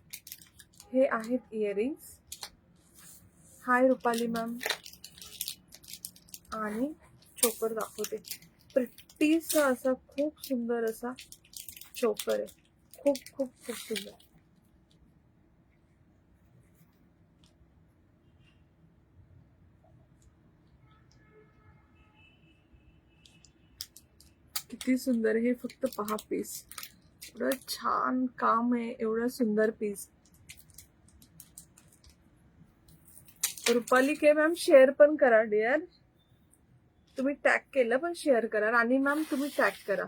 हे आहेत इयरिंग्स. हाय रुपाली मॅम. आणि चोकर दाखवते. प्रिटीसा असा खूप सुंदर असा चोकर आहे. खूप खूप खूप सुंदर. किती सुंदर. हे फक्त पहा पीस. एवढं छान काम आहे. एवढं सुंदर पीस. रुपाली के मॅम शेअर पण करा डिअर. तुम्ही टॅग केलं पण शेअर करा. राणी मॅम तुम्ही टॅग करा.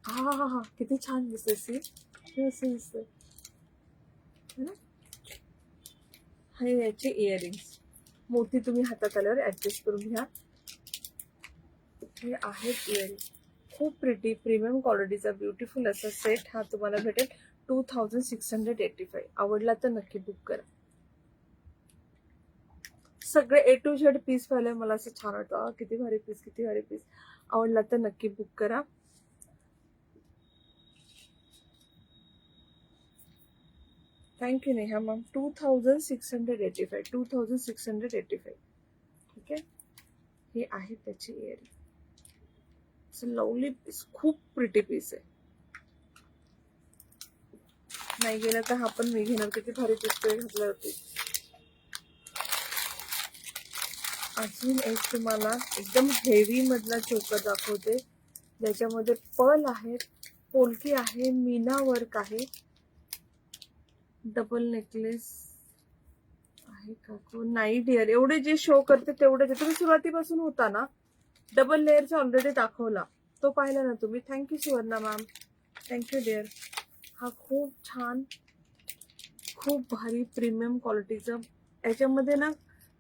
हा हा हा किती छान दिसते. सी असं दिसतंय. हे याचे इयरिंग्स. मोठी तुम्ही हातात आल्यावर ऍडजस्ट करून घ्या. हे आहेत इयरिंग्स. खूप प्रिटी प्रीमियम क्वालिटीचा ब्युटिफुल असा सेट हा तुम्हाला भेटेल 2685. आवडला तर नक्की बुक करा. सगळे A to Z पीस पाहिले मला असं छान वाटतं. किती भारी पीस, किती भारी पीस. आवडला तर नक्की बुक करा. Thank you Neha ma'am. 2685. 2685. ठीक आहे. हे आहे त्याची इयरिंग. Lovely piece. खूप प्रिटी पीस आहे. नाही गेलं तर हा पण मी घेणार. किती भारी दिसतोय घातल्यावरती. अजून एक तुम्हाला एकदम हेवी मधला चोकर दाखवते, ज्याच्यामध्ये पर्ल आहेत, पोल्की आहे, मीना वर्क आहे, डबल नेकलेस आहे का? नाही डिअर, एवढे जे शो करते तेवढे तुम्ही सुरुवातीपासून होता ना. डबल लेअरचा ऑलरेडी दाखवला, तो पाहिला ना तुम्ही. Thank you Suvarna ma'am. Thank you dear. हा खूप छान, खूप भारी प्रीमियम क्वालिटीचा. याच्यामध्ये ना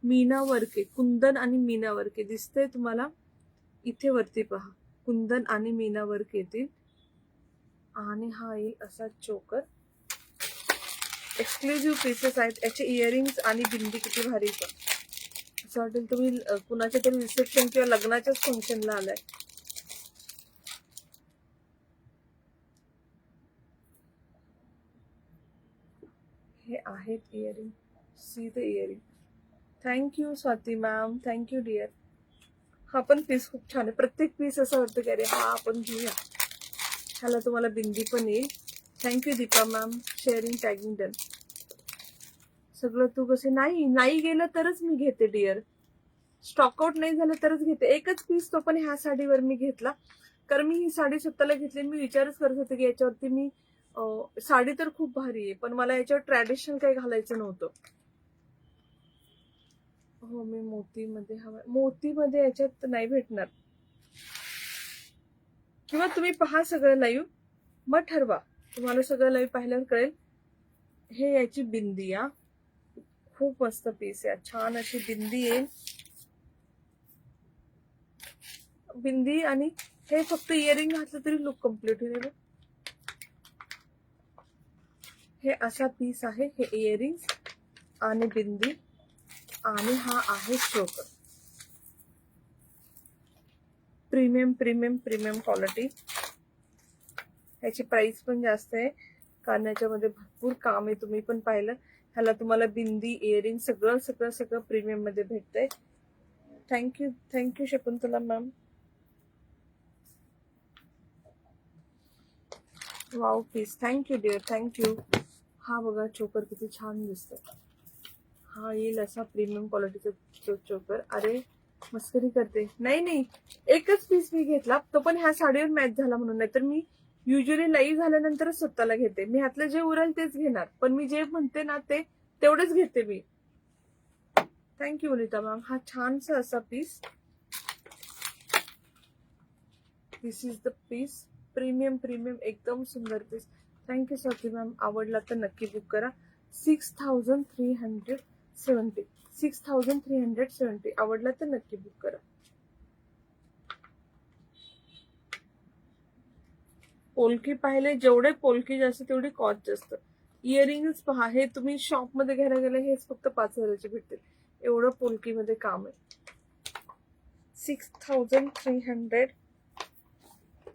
मीना वर्क आहे. कुंदन आणि मीना वर्क आहे. दिसतंय तुम्हाला इथे वरती पहा. कुंदन आणि मीना वर्क येतील. आणि हा येईल असा चोकर. एक्सक्लुझिव्ह पीसेस आहेत. याचे इयरिंग्स आणि बिंदी किती भारी पण. असं वाटेल तुम्ही कुणाच्या तरी रिसेप्शन किंवा लग्नाच्याच फंक्शनला आलाय. हे आहेत earring. See the earring. Thank you Swati ma'am. Thank you dear. हा पण पीस खूप छान आहे. प्रत्येक पीस असं वाटतं की अरे हा आपण घेऊया. ह्याला तुम्हाला बिंदी पण येईल. Thank you Deepa ma'am. Sharing tagging done. सगळं तू कसे नाही गेलं तरच मी घेते डिअर. स्टॉकआउट नाही झालं तरच घेते. एकच पीस तो पण ह्या साडीवर मी घेतला, कारण मी ही साडी स्वतःला घेतली. मी विचारच करत होते की याच्यावरती मी साडी तर खूप भारी आहे, पण मला याच्यावर ट्रॅडिशनल काही घालायचं नव्हतं. हो मी मोतीमध्ये हवा. मोतीमध्ये याच्यात नाही भेटणार. किंवा तुम्ही पहा सगळं लाईव्ह, मग ठरवा. तुम्हाला सगळं लाईव्ह पाहिल्यावर कळेल. हे याची बिंदी. या खूप मस्त पीस आहे. छान अशी बिंदी येईल. बिंदी आणि हे फक्त इयरिंग घातलं तरी लुक कम्प्लीट होईल. हे असा पीस आहे. हे इयरिंग्स आणि बिंदी आणि हा आहे चोकर. Premium premium premium quality. याची प्राइस पण जास्त आहे, कारण याच्यामध्ये भरपूर काम आहे. तुम्ही पण पाहिलं. ह्याला तुम्हाला बिंदी, इयरिंग सगळं सगळं सगळं प्रीमियम मध्ये भेटतंय. Thank you thank you Shakuntala ma'am. Wow piece. Thank you dear. Thank you. हा बघा चोकर किती छान दिसतोय. हा येईल असा प्रीमियम क्वालिटीचा चोकर. अरे मस्करी करते. नाही एकच पीस मी घेतला, तो पण ह्या साडीवर मॅच झाला म्हणून. नाहीतर मी युजली लाईव्ह झाल्यानंतरच स्वतःला घेते. मी ह्यातलं जे उरेल तेच घेणार, पण मी जे म्हणते ना ते तेवढेच घेते मी. Thank you Vanita ma'am. हा छानसा असा piece. This is the piece. Premium premium एकदम सुंदर पीस. Thank you Swati ma'am. आवडला तर नक्की बुक करा. 6370. 6370. आवडला तर नक्की बुक करा. पोलकी पाहिले, जेवढे पोलकी जास्त तेवढी कॉस्ट जास्त. इयरिंग्स पहा, हे तुम्ही शॉप मध्ये घ्यायला गेले हेच फक्त 5,000चे भेटतील. एवढं पोलकी मध्ये काम आहे. 6370.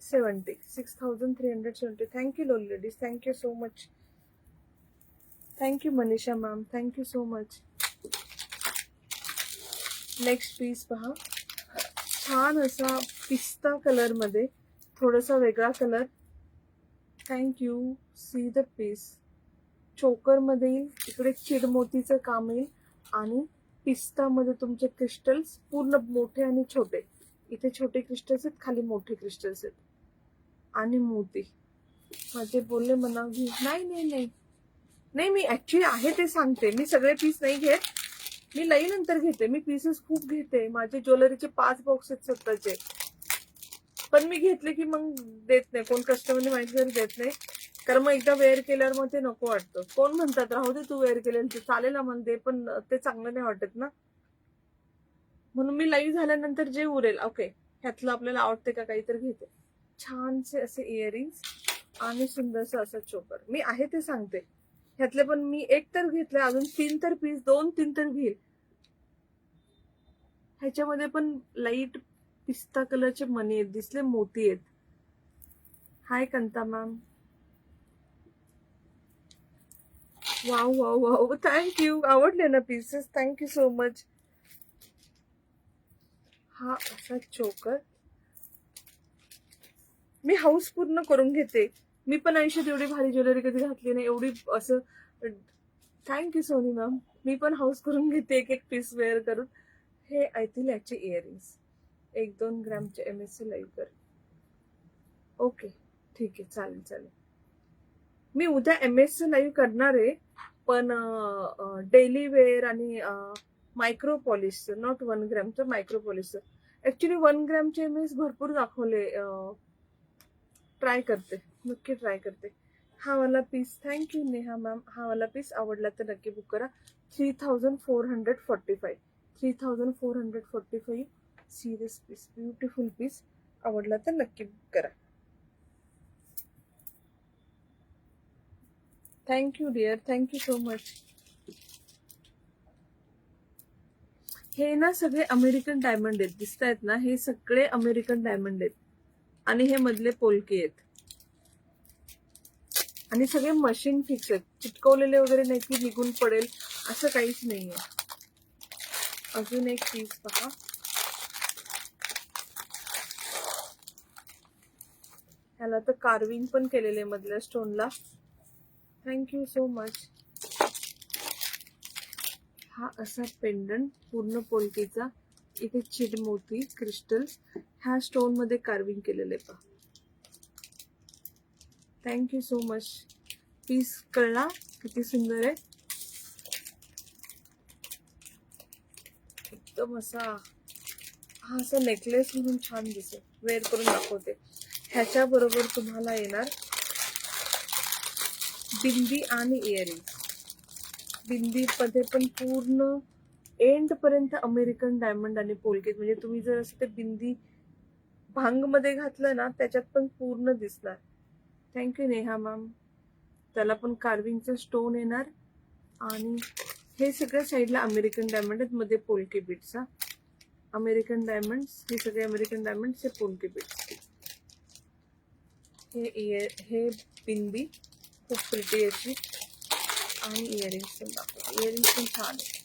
6370. Thank you lovely ladies, thank you so much. Thank you Manisha ma'am, thank you so much. Next piece पहा, छान असा पिस्ता कलर मध्ये, थोडासा वेगळा colour. Thank you. See the piece. Choker मध्ये येईल, इकडे चिडमोतीचं काम येईल आणि पिस्ता मध्ये तुमचे क्रिस्टल्स पूर्ण मोठे आणि छोटे. इथे छोटे क्रिस्टल्स आहेत, खाली मोठे क्रिस्टल्स आहेत आणि मोती. माझे बोलले म्हणा नाही नाही नाही नाही, मी ऍक्च्युली आहे ते सांगते. मी सगळे पीस नाही घेत, मी लई नंतर घेते. मी पीसेस खूप घेते. माझे ज्वेलरीचे 5 बॉक्स आहेत स्वतःचे, पण मी घेतले की मग देत नाही. कोण कस्टमरने माहिती जर देत नाही, कारण मग एकदा वेअर केल्यावर मग ते नको वाटतं. कोण म्हणतात राहू दे तू वेअर केलेलं, ते चालेल आम्हाला दे, पण ते चांगलं नाही वाटत ना. म्हणून मी लाईव्ह झाल्यानंतर जे उरेल, ओके ह्यातलं आपल्याला आवडते का काहीतरी घेते. छानसे असे इयरिंग्स आणि सुंदरसं असं चोकर. मी आहे ते सांगते. ह्यातले पण मी एक तर घेतले, अजून 3 तर पीस, 2-3 तर घेईल. ह्याच्यामध्ये पण लाईट पिस्ता कलरचे मणी आहेत, दिसले मोती आहेत. Hi Kanta ma'am. Wow wow wow, thank you. आवडले ना पीसेस, थँक्यू सो मच. हा असा चोकर मी हाऊस पूर्ण करून घेते. मी पण आयुष्यात एवढी भारी ज्वेलरी कधी घातली नाही, एवढी असं. Thank you Sony ma'am. मी पण हाऊस करून घेते, एक एक पीस वेअर करून. हे ऐतील याचे इयरिंग्स 1-2 ग्रॅमचे MSC लाईव्ह कर. ओके ठीक आहे, चालेल चालेल. मी उद्या MSC लाईव्ह करणार आहे, पण डेली वेअर आणि मायक्रो पॉलिशचं, नॉट 1 ग्रॅमचं, मायक्रो पॉलिशचं. ऍक्च्युली 1 ग्रॅमचे MS भरपूर दाखवले. ट्राय करते, नक्की ट्राय करते. हा वाला पीस, थँक्यू नेहा मॅम. हा वाला पीस आवडला तर नक्की बुक करा. 3445. 3445. Serious piece, beautiful piece. आवडला तर नक्की बुक करा. Thank you dear, thank you so much. हे ना सगळे अमेरिकन डायमंड आहेत, दिसत आहेत ना, हे सगळे अमेरिकन डायमंड आहेत आणि हे मधले पोलके आहेत आणि सगळे मशीन फिक्स आहेत, चिटकवलेले वगैरे नाही की निघून पडेल असं काहीच नाहीये. अजून एक पीस पहा, ह्याला तर कार्विंग पण केलेले मधल्या स्टोनला. Thank you so much. हा असा पेंडंट पूर्ण पोलकीचा, इथे चिडमोती क्रिस्टल ह्या स्टोन मध्ये कार्विंग केलेले पहा. Thank you so much. पीस कळला किती सुंदर आहे, एकदम असा. हा असा नेकलेस म्हणून छान दिसेल, वेअर करून दाखवते. ह्याच्या बरोबर तुम्हाला येणार बिंदी आणि इयरिंग. बिंदी मध्ये पण पूर्ण एंड पर्यंत अमेरिकन डायमंड आणि पोलकेट, म्हणजे तुम्ही जर असं ते बिंदी भांग मध्ये घातलं ना त्याच्यात पण पूर्ण दिसणार. Thank you Neha ma'am. त्याला पण कार्विंगचा स्टोन येणार आणि हे सगळ्या साईडला अमेरिकन डायमंड आहेत, मध्ये पोलके बीट्स. अमेरिकन डायमंड, हे सगळे अमेरिकन डायमंड, हे पोलके बीट्स. हे बिंदी खूप प्रिटी याची आणि इयरिंग्स पण दाखवते. इयरिंग्स पण छान आहे.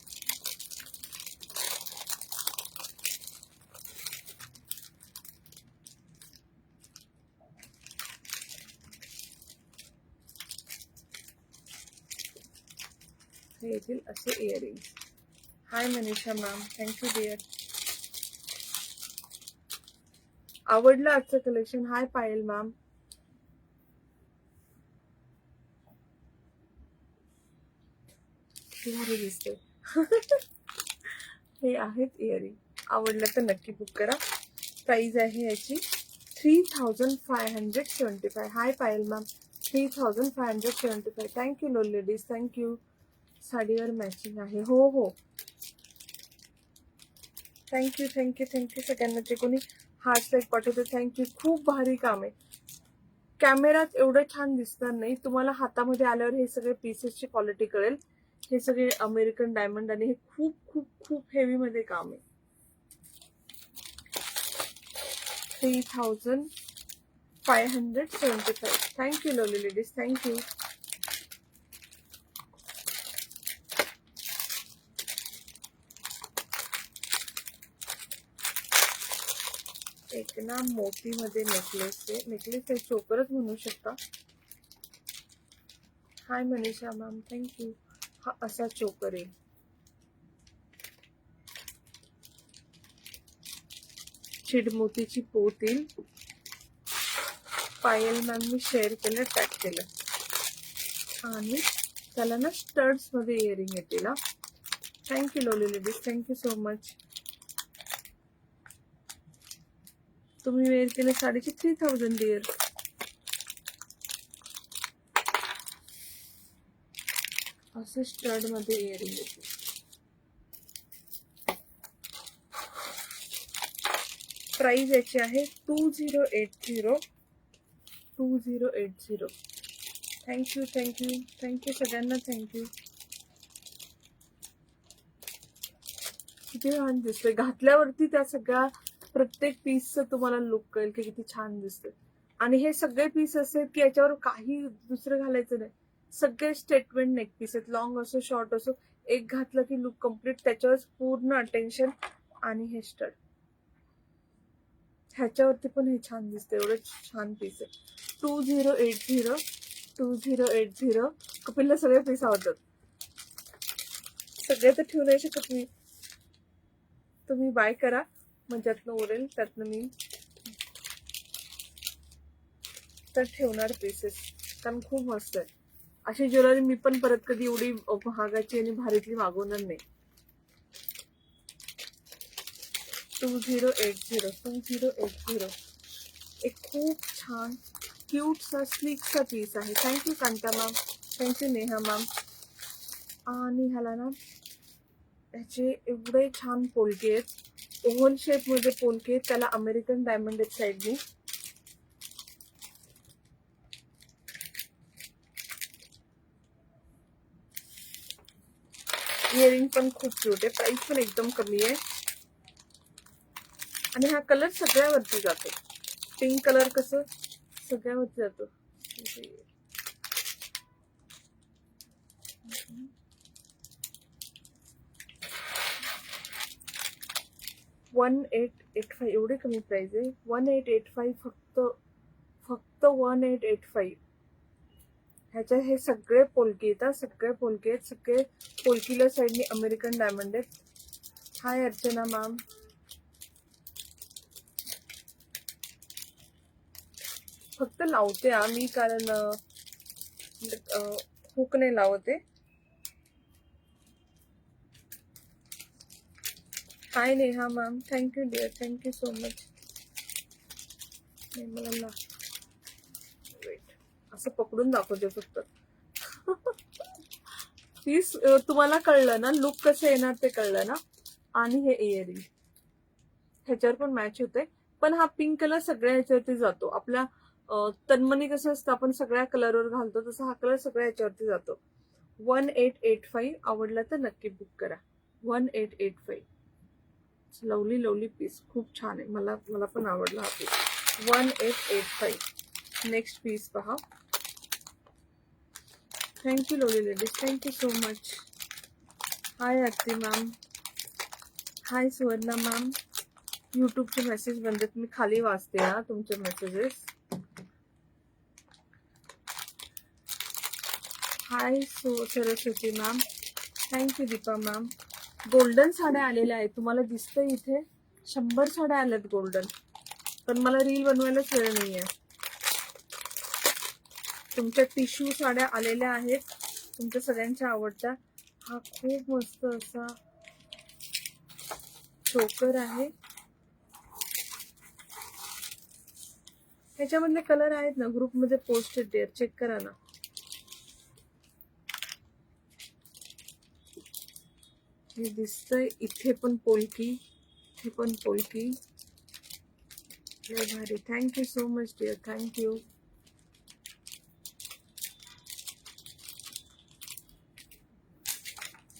हे येतील असे इयरिंग्स. हाय मनीषा मॅम, थँक्यू डिअर. आवडलं आजचं कलेक्शन. हाय पायल मॅम. भारी दिसते. हे आहेत इयरिंग. आवडलं तर नक्की बुक करा. प्राइस आहे याची 3575. Hi Payal ma'am. 3575. थँक्यू लो लेडीज, थँक्यू. साडीवर मॅचिंग आहे. हो हो, थँक्यू थँक्यू थँक्यू सगळ्यांना जे कोणी हार्ट लाईक पाठवते. थँक्यू. खूप भारी काम आहे. कॅमेरात एवढं छान दिसणार नाही, तुम्हाला हातामध्ये आल्यावर हे सगळे पीसेसची क्वालिटी कळेल. हे सगळे अमेरिकन डायमंड आणि हे खूप खूप खूप हेवी मध्ये काम आहे. 3575. Thank you lovely ladies, thank you. एक ना मोतीमध्ये नेकलेस आहे. नेकलेस आहे, चोकरच म्हणू शकता. हाय मनीषा मॅम, थँक्यू. हा असा चोकर आहे. चिडमोतीची पोत येईल. पायल मॅम मी शेअर केलं, टॅग केलं. आणि त्याला ना स्टड्स मध्ये इयरिंग येतील. Thank you lovely ladies, thank you so much. तुम्ही वेअर केले साडीची 3000 डिअर. असं स्टड मध्ये इयरिंग येते. प्राइस याची आहे 2080. 2080. थँक्यू थँक्यू थँक्यू सगळ्यांना, थँक्यू. किती छान दिसतंय घातल्यावरती. त्या सगळ्या प्रत्येक पीसचं तुम्हाला लुक कळेल की किती छान दिसते. आणि हे सगळे पीस असे की याच्यावर काही दुसरं घालायचं नाही. सगळे स्टेटमेंट नेक पीस आहेत. लॉंग असो शॉर्ट असो, एक घातलं की लुक कम्प्लीट. त्याच्यावर पूर्ण अटेन्शन. आणि हे स्टड ह्याच्यावरती पण हे छान दिसते. एवढं छान पीस आहे. 2080. 2080. कपिलला सगळे पीस आवडतात. सगळे तर ठेवू नाही शकत मी. तुम्ही बाय करा, मग ज्यातनं उरेल त्यातनं मी तर ठेवणार पीसेस. कारण खूप मस्त आहे. अशी ज्वेलरी मी पण परत कधी एवढी महागाची आणि भारीतली मागवणार नाही. 2080. 2080. एक खूप छान क्यूट सा स्लीक सा पीस आहे. Thank you Kanta ma'am, thank you Neha ma'am. आणि ह्याला ना ह्याचे एवढे छान पोलके आहेत. ओव्हल शेप मध्ये पोलके आहेत. त्याला अमेरिकन डायमंड आहेत साईडनी. इयरिंग पण खूप क्यूट आहे. प्राइस पण एकदम कमी आहे. आणि हा कलर सगळ्यावरती जातो. पिंक कलर कसं सगळ्यावरती जातो. 1885. एवढी कमी प्राइस आहे. 1885 फक्त. फक्त 1885. ह्याच्यात हे सगळे पोलके येतात. सगळे पोलके आहेत. सगळे पोलकीला साईडनी अमेरिकन डायमंड आहेत. Hi Archana ma'am. फक्त लावते मी, कारण हुक नाही लावते. Hi Neha ma'am, thank you dear, thank you so much. मला वेट असं पकडून दाखवते फक्त. पीस तुम्हाला कळलं ना, लुक कसं येणार ते कळलं ना. आणि हे इयरिंग ह्याच्यावर पण मॅच होते. पण हा पिंक कलर सगळ्या ह्याच्यावरती जातो. आपल्या तन्मनी कसं असतं आपण सगळ्या कलरवर घालतो, तसं हा कलर सगळ्या ह्याच्यावरती जातो. 1885. आवडला तर नक्की बुक करा. 1885. लवली लवली पीस, खूप छान आहे. मला पण आवडला हा पीस. 1885. नेक्स्ट पीस पहा. Thank you lovely ladies, thank you so much. Hi Aarti ma'am, hi Suvarna ma'am. यूट्यूबचे मेसेज बंद आहेत, मी खाली वाचते हा तुमचे messages. Hi Saraswati ma'am, thank you Deepa ma'am. Golden साड्या आलेल्या आहेत, तुम्हाला दिसतंय इथे 100 साड्या आल्यात गोल्डन. पण मला रील बनवायलाच वेळ नाहीये. तुमच्या टिश्यू साड्या आलेल्या आहेत, तुमच्या सगळ्यांच्या आवडत्या. हा खूप मस्त असा चोकर आहे. ह्याच्यामधले कलर आहेत ना, ग्रुपमध्ये पोस्ट डेअर चेक करा ना. हे दिसतंय, इथे पण पोलकी, इथे पण पोलकी. लय भारी. Thank you so much dear, thank you.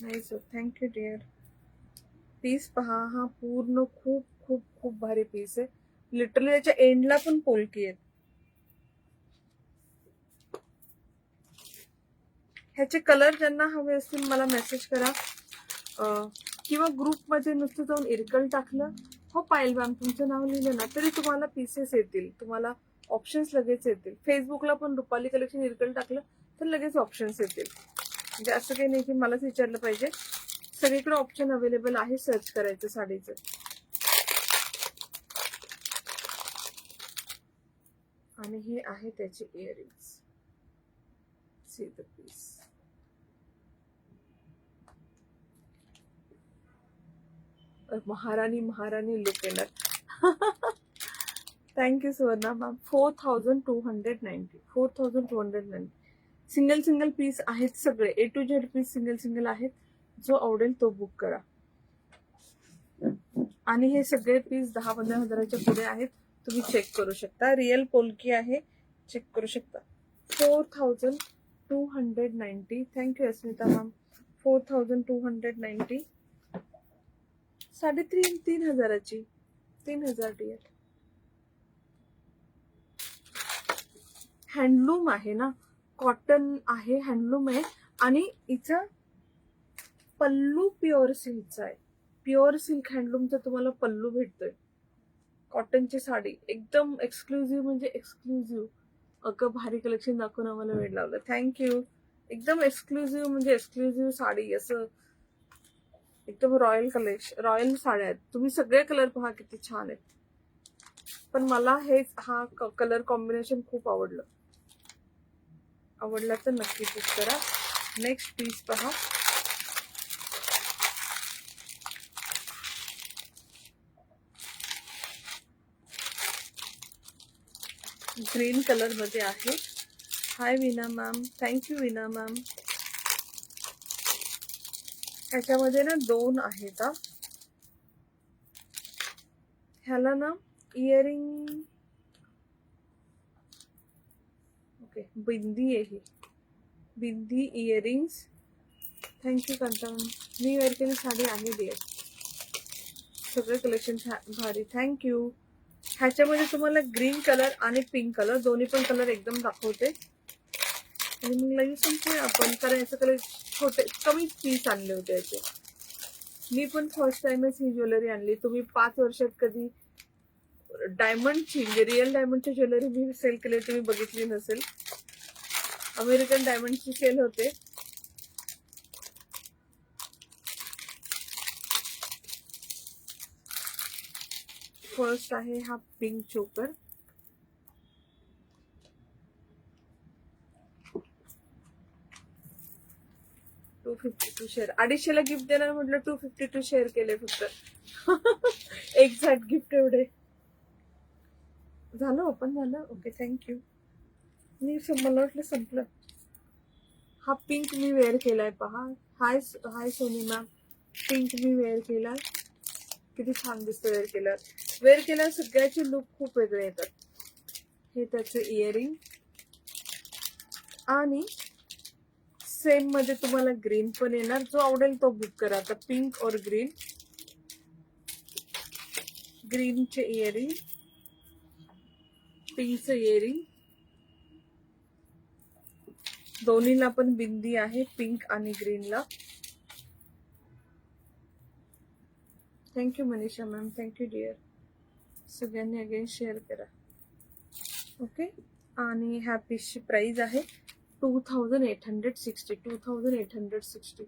नाही सर, थँक्यू डिअर. पीस पहा, हा पूर्ण खूप खूप खूप भारी पीस आहे. लिटरली त्याच्या एंडला पण पोलकी आहेत. ह्याचे कलर ज्यांना हवे असतील मला मेसेज करा, किंवा ग्रुपमध्ये नुसतं जाऊन इरकल टाकलं, हो पायल मॅम तुमचं नाव लिहिलं ना, तरी तुम्हाला पीसेस येतील, तुम्हाला ऑप्शन्स लगेच येतील. फेसबुकला पण रुपाली कलेक्शन इरकल टाकलं तर लगेच ऑप्शन्स येतील. म्हणजे असं काही नाही की मलाच विचारलं पाहिजे, सगळीकडे ऑप्शन अवेलेबल आहे सर्च करायचं साडीचं. आणि हे आहे त्याचे इयरिंग्स. C the piece. महाराणी महाराणी लुक येणार. Thank you Suvarna ma'am. 4290. 4290. Single single piece आहेत सगळे, A to Z piece single single आहेत. जो आवडेल तो बुक करा. आणि हे सगळे पीस 10-15 हजाराच्या पुढे आहेत, तुम्ही चेक करू शकता. रिअल पोलकी आहे, चेक करू शकता. 4290. Thank you Asmita ma'am. 4290. 3.5 हजाराची. 3000 डिअर. हँडलूम आहे ना, कॉटन आहे, हँडलूम आहे. आणि हिचा पल्लू प्युअर सिल्कचा आहे. प्युअर सिल्क हँडलूमचा तुम्हाला पल्लू भेटतोय. कॉटनची साडी एकदम एक्सक्लुझिव्ह, म्हणजे एक्सक्लुझिव्ह. अगं भारी कलेक्शन दाखवून आम्हाला वेळ लावलं, थँक्यू. एकदम एक्सक्लुझिव्ह, म्हणजे एक्सक्लुझिव्ह साडी. असं एकदम रॉयल कलेक्शन, रॉयल साड्या आहेत. तुम्ही सगळे कलर पहा किती छान आहेत. पण मला हा कलर कॉम्बिनेशन खूप आवडलं. आवडला तर नक्की बुक करा. नेक्स्ट पीस पहा. ग्रीन कलर मध्ये आहे. हाय विना मॅम, थँक्यू विना मॅम. ह्याच्यामध्ये ना 2 आहेत. ह्याला ना इयरिंग, ओके, बिंदी आहे ही, bindi earrings. Thank you Kanta ma'am. मी वेअर केली साडी आहे डिअर. सगळे कलेक्शन भारी, थँक्यू. ह्याच्यामध्ये तुम्हाला ग्रीन कलर आणि पिंक कलर दोन्ही पण कलर एकदम दाखवते. आणि मग लगेच सांगते आपण, कारण याचं कलर छोटे कमी पीस आणले होते याचे. मी पण फर्स्ट टाइमच ही ज्वेलरी आणली. तुम्ही 5 वर्षात कधी डायमंडची, म्हणजे रिअल डायमंडची ज्वेलरी मी सेल केली तुम्ही बघितली नसेल. अमेरिकन डायमंडची सेल होते. फर्स्ट आहे हा पिंक चोकर. $252 शेअर. 250ला गिफ्ट देणार म्हटलं, 252 शेअर केले फक्त. एक्झॅक्ट गिफ्ट एवढे झालं. ओपन झालं, ओके, थँक्यू. मला वाटलं संपलं. हा पिंक मी वेअर केलाय पहा. हाय हाय सोनी मॅम. पिंक मी वेअर केलाय, किती छान दिसतं वेअर केल्यावर. वेअर केल्यावर सगळ्याचे लुक खूप वेगळे येतात. हे त्याचे इयरिंग. आणि सेम मध्ये तुम्हाला ग्रीन पण येणार. जो आवडेल तो बुक करा. आता पिंक और ग्रीन. ग्रीनचे इयरिंग, पिंकचं इयरिंग. दोन्हीला पण बिंदी आहे, पिंक आणि ग्रीनला. Thank you Manisha ma'am, thank you dear. सगळ्यांनी अगेन शेअर करा, ओके. आणि ह्या पीसची प्राइस आहे 2860. 2860.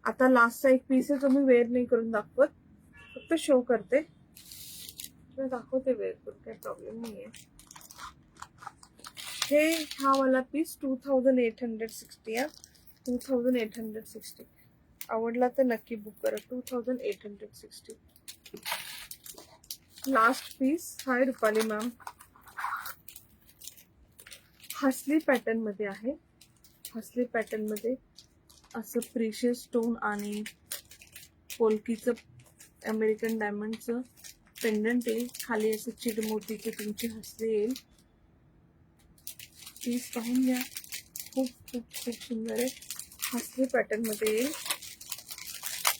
आता लास्टचा एक पीस आहे, जो मी वेअर नाही करून दाखवत, फक्त शो करते. दाखवते वेअर करून, काही प्रॉब्लेम नाहीये. हे हा वाला पीस 2860. 2860. आवडला तर नक्की बुक करा. 2860. Last piece. Hi Rupali ma'am. हसली पॅटर्न मध्ये आहे. हसली पॅटर्न मध्ये असं प्रिशियस स्टोन आणि पोल्कीचं अमेरिकन डायमंडचं पेंडंट येईल. खाली असं चिडमोतीचे तुमचे हसले येईल. पीस पाहून घ्या, खूप खूप खूप सुंदर आहे. हसले पॅटर्न मध्ये येईल.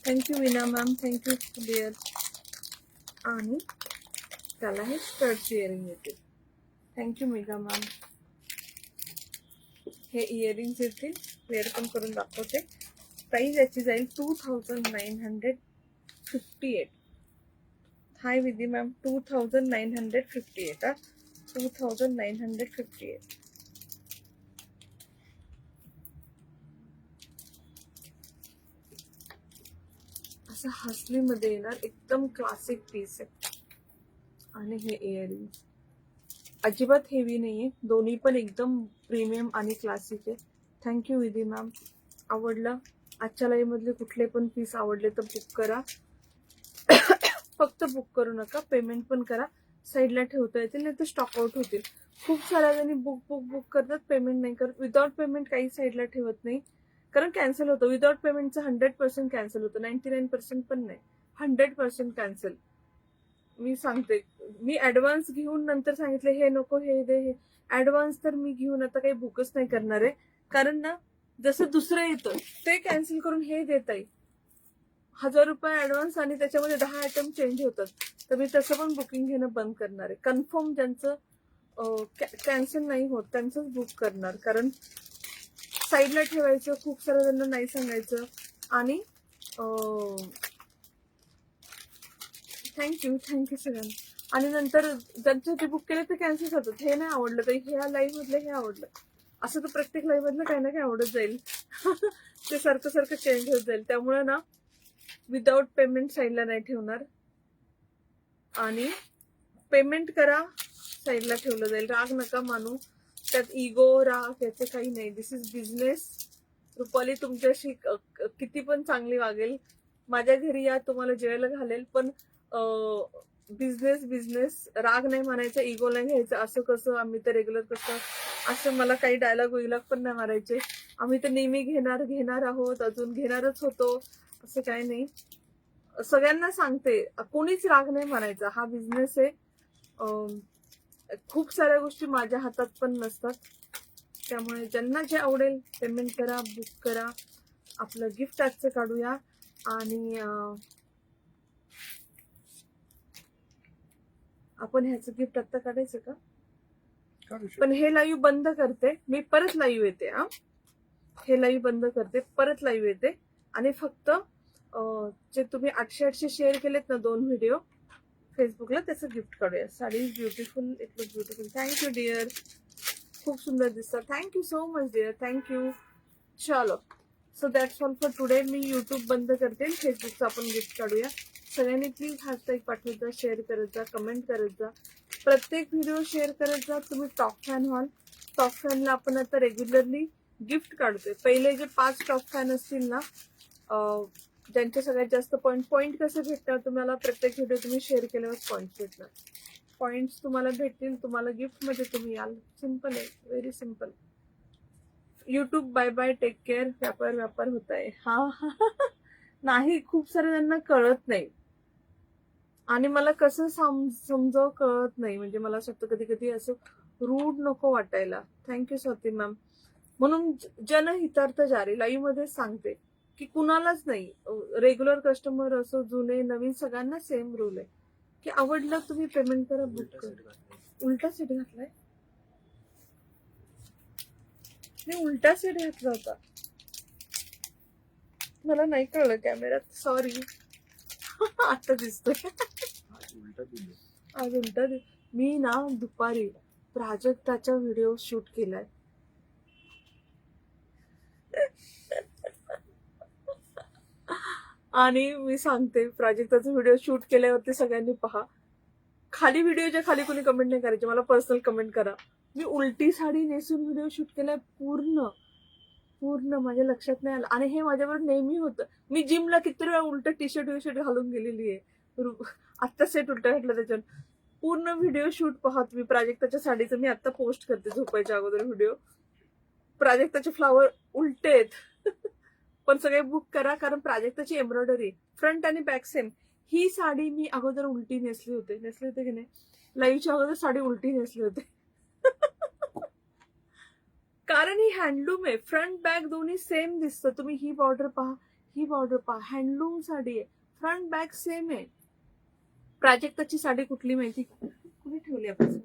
थँक्यू विना मॅम, थँक्यू डिअर. आणि त्याला हे स्टड इयरिंग येतील. Thank you Megha ma'am. हे इयरिंग्स येतील, वेअर पण करून दाखवते. प्राइस याची जाईल 2958. हाय विधी मॅम, 2958. 2958. असं हसलीमध्ये येणार, एकदम क्लासिक पीस आहे. आणि हे इयरिंग्स अजिबात हेवी नाहीये, दोन्ही पण एकदम प्रीमियम आणि क्लासिक आहे. Thank you Vidhi ma'am. आवडलं? आजच्या लाईव्ह मधले कुठले पण पीस आवडले तर बुक करा. फक्त बुक करू नका, पेमेंट पण करा. साईडला ठेवता येतील, नाही तर स्टॉक आउट होतील. खूप साऱ्या जणी बुक बुक बुक करतात, पेमेंट नाही करत. विदाउट पेमेंट काही साईडला ठेवत नाही, कारण कॅन्सल होतं. विदाउट पेमेंटचं 100% कॅन्सल होतं, 99% पण नाही, 100% कॅन्सल. मी सांगते, मी ऍडव्हान्स घेऊन नंतर सांगितले हे नको हे दे. हे ऍडव्हान्स तर मी घेऊन आता काही बुकच नाही करणार आहे, कारण ना जसं दुसरं येतं ते कॅन्सल करून हे देता येईल. 1000 रुपये ऍडव्हान्स आणि त्याच्यामध्ये 10 आयटम चेंज होतात. तर मी तसं पण बुकिंग घेणं बंद करणार आहे. कन्फर्म ज्यांचं कॅन्सल नाही होत त्यांचंच बुक करणार, कारण साईडला ठेवायचं, खूप साऱ्या जणांना नाही सांगायचं. आणि थँक्यू सगळ्यांना. आणि नंतर ज्यांच्यासाठी बुक केले ते कॅन्सल होतात. हे नाही आवडलं तर ह्या लाईव्ह मधलं हे आवडलं, असं तर प्रत्येक लाईव्ह मधलं काही ना काही आवडत जाईल. ते सारखं सारखं चेंज होत जाईल. त्यामुळे ना विदाउट पेमेंट साईडला नाही ठेवणार, आणि पेमेंट करा साईडला ठेवलं जाईल. राग नका मानू, त्यात इगो राग याचं काही नाही. दिस इज बिझनेस. रुपाली तुमच्याशी किती पण चांगली वागेल, माझ्या घरी या, तुम्हाला जेवायला घालेल, पण बिझनेस. राग नाही मानायचा, इगो नाही घ्यायचा. असं कसं, आम्ही तर रेग्युलर कसं, असं मला काही डायलॉग विलॉग पण नाही मारायचे. आम्ही तर नेहमी घेणार आहोत, अजून घेणारच होतो, असं काही नाही. सगळ्यांना सांगते, कोणीच राग नाही मानायचा. हा बिझनेस आहे. खूप साऱ्या गोष्टी माझ्या हातात पण नसतात. त्यामुळे ज्यांना जे आवडेल पेमेंट करा, बुक करा. आपलं गिफ्ट आजचं काढूया. आणि आपण ह्याचं गिफ्ट आता काढायचं का? पण हे लाईव्ह बंद करते मी, परत लाईव्ह येते. हे लाईव्ह बंद करते, परत लाईव्ह येते. आणि फक्त जे तुम्ही 800 शेअर केलेत ना 2 व्हिडिओ फेसबुकला, त्याचं गिफ्ट काढूया. Sari is beautiful, it look beautiful. Thank you dear, खूप सुंदर दिसतात. Thank you so much dear, thank you. चलो, so that's all for today. मी युट्यूब बंद करते, फेसबुकचं आपण गिफ्ट काढूया. सगळ्यांनी प्लीज हॅशटॅग पाठवत जा, शेअर करत जा, कमेंट करत जा. प्रत्येक व्हिडिओ शेअर करत जा. तुम्ही टॉप फॅन व्हाल. टॉप फॅनला आपण आता रेग्युलरली गिफ्ट काढतोय. पहिले जे 5 टॉप फॅन असतील ना, ज्यांचे सगळ्यात जास्त पॉईंट कसे भेटतात तुम्हाला, प्रत्येक व्हिडिओ तुम्ही शेअर केल्यावर पॉईंट भेटणार. पॉइंट्स तुम्हाला भेटतील, तुम्हाला गिफ्ट मध्ये तुम्ही याल. सिंपल आहे, very simple. YouTube bye bye, take care. व्यापार होत आहे. हा नाही, खूप साऱ्या जणांना कळत नाही, आणि मला कसं समजावं कळत नाही. म्हणजे मला असं वाटतं कधी कधी असं रूड नको वाटायला. Thank you Swati ma'am. म्हणून जनहितार्थ जारी लाईव्ह मध्ये सांगते की कुणालाच नाही, रेग्युलर कस्टमर असो, जुने नवीन, सगळ्यांना सेम रूल आहे की आवडलं तुम्ही पेमेंट करा, बुक करा. उलटा सेट घातलाय मी, उलटा सेट घातला होता, मला नाही कळलं कॅमेऱ्यात, सॉरी. आता दिसतोय आज उलटा. मी ना दुपारी प्राजक्ताचा व्हिडिओ शूट केलाय. आणि मी सांगते, प्राजक्ताचा व्हिडिओ शूट केल्यावरती सगळ्यांनी पहा. खाली व्हिडिओच्या खाली कोणी कमेंट नाही करायचे, मला पर्सनल कमेंट करा. मी उलटी साडी नेसून व्हिडिओ शूट केलाय, पूर्ण माझ्या लक्षात नाही आलं. आणि हे माझ्यावर नेहमी होतं. मी जिमला किती वेळा उलट टी शर्ट घालून गेलेली आहे. आत्ता सेट उलटा घातला त्याच्यावर. पूर्ण व्हिडिओ शूट पहा तुम्ही प्राजक्ताच्या साडीचं. मी आता पोस्ट करते झोपायच्या अगोदर व्हिडिओ. प्राजक्ताचे फ्लावर उलटे आहेत. पण सगळे बुक करा, कारण प्राजक्ताची एम्ब्रॉयडरी फ्रंट आणि बॅक सेम. ही साडी मी अगोदर उलटी नेसली होते की नाही, लाईव्हच्या अगोदर साडी उलटी नेसली होते. कारण ही हँडलूम आहे, फ्रंट बॅक दोन्ही सेम दिसतं. तुम्ही ही बॉर्डर पहा, ही बॉर्डर पहा, हँडलूम साडी आहे, फ्रंट बॅक सेम आहे. प्राजक्ताची साडी कुठली माहिती, कुठे ठेवली आपण?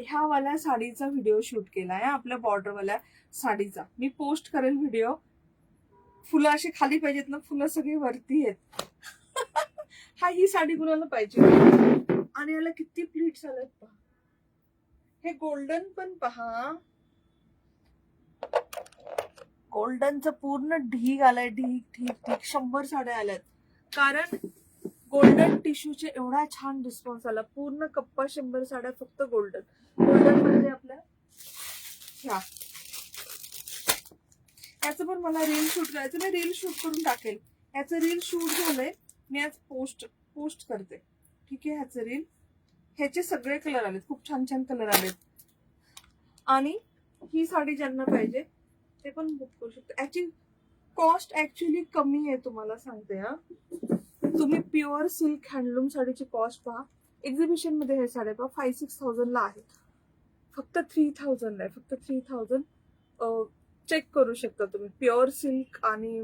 ह्या वाल्या साडीचा व्हिडिओ शूट केलाय, आपल्या बॉर्डरवाल्या साडीचा. मी पोस्ट करेल व्हिडिओ. फुलं अशी खाली पाहिजेत ना, फुलं सगळी वरती आहेत. हा, ही साडी कुणाला पाहिजे? आणि याला किती प्लीट्स आल्यात पहा. हे गोल्डन पण पहा, गोल्डनचं पूर्ण ढीग आलाय, ढीग ढीग ढीग. 100 साड्या आल्यात, कारण गोल्डन टिश्यूचे एवढा छान रिस्पॉन्स आला. पूर्ण कप्पा 100 साड्या फक्त गोल्डन. गोल्डन म्हणजे आपल्या ह्या, याचं पण मला रील शूट करायचं. मी रील शूट करून टाकेल. याचं रील शूट झालंय, मी आज पोस्ट करते. ठीक आहे, ह्याचं रील. ह्याचे सगळे कलर आलेत, खूप छान छान कलर आलेत. आणि ही साडी ज्यांना पाहिजे ते पण बुक करू शकतो. याची कॉस्ट ऍक्च्युली कमी आहे, तुम्हाला सांगते. हा, तुम्ही प्युअर सिल्क हँडलूम साडीची कॉस्ट पहा. एक्झिबिशन मध्ये हे साड्या पहा, 5-6,000 ला आहे. फक्त 3,000 आहे, फक्त 3,000. चेक करू शकता तुम्ही. प्युअर सिल्क आणि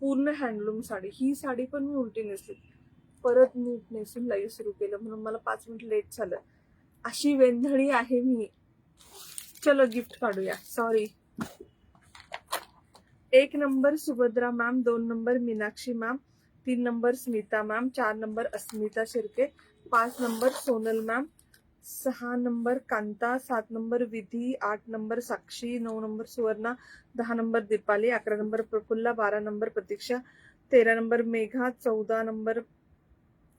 पूर्ण हँडलूम साडी. ही साडी पण मी उलटी नेसली, परत नीट नेसून लाईव्ह सुरू केलं, म्हणून मला 5 मिनिट लेट झालं. अशी वेंधळी आहे मी. चलो गिफ्ट काढूया. Sorry. 1 number Subhadra ma'am, 2 number Meenakshi ma'am, 3 number Smita ma'am, 4 number Asmita Shirke, 5 number Sonal ma'am, 6 number Kanta, 7 number Vidhi, 8 number Sakshi, 9 number Suvarna, 10 number Deepali, 11 number Prafulla, 12 number Pratiksha, 13 number Megha, 14 number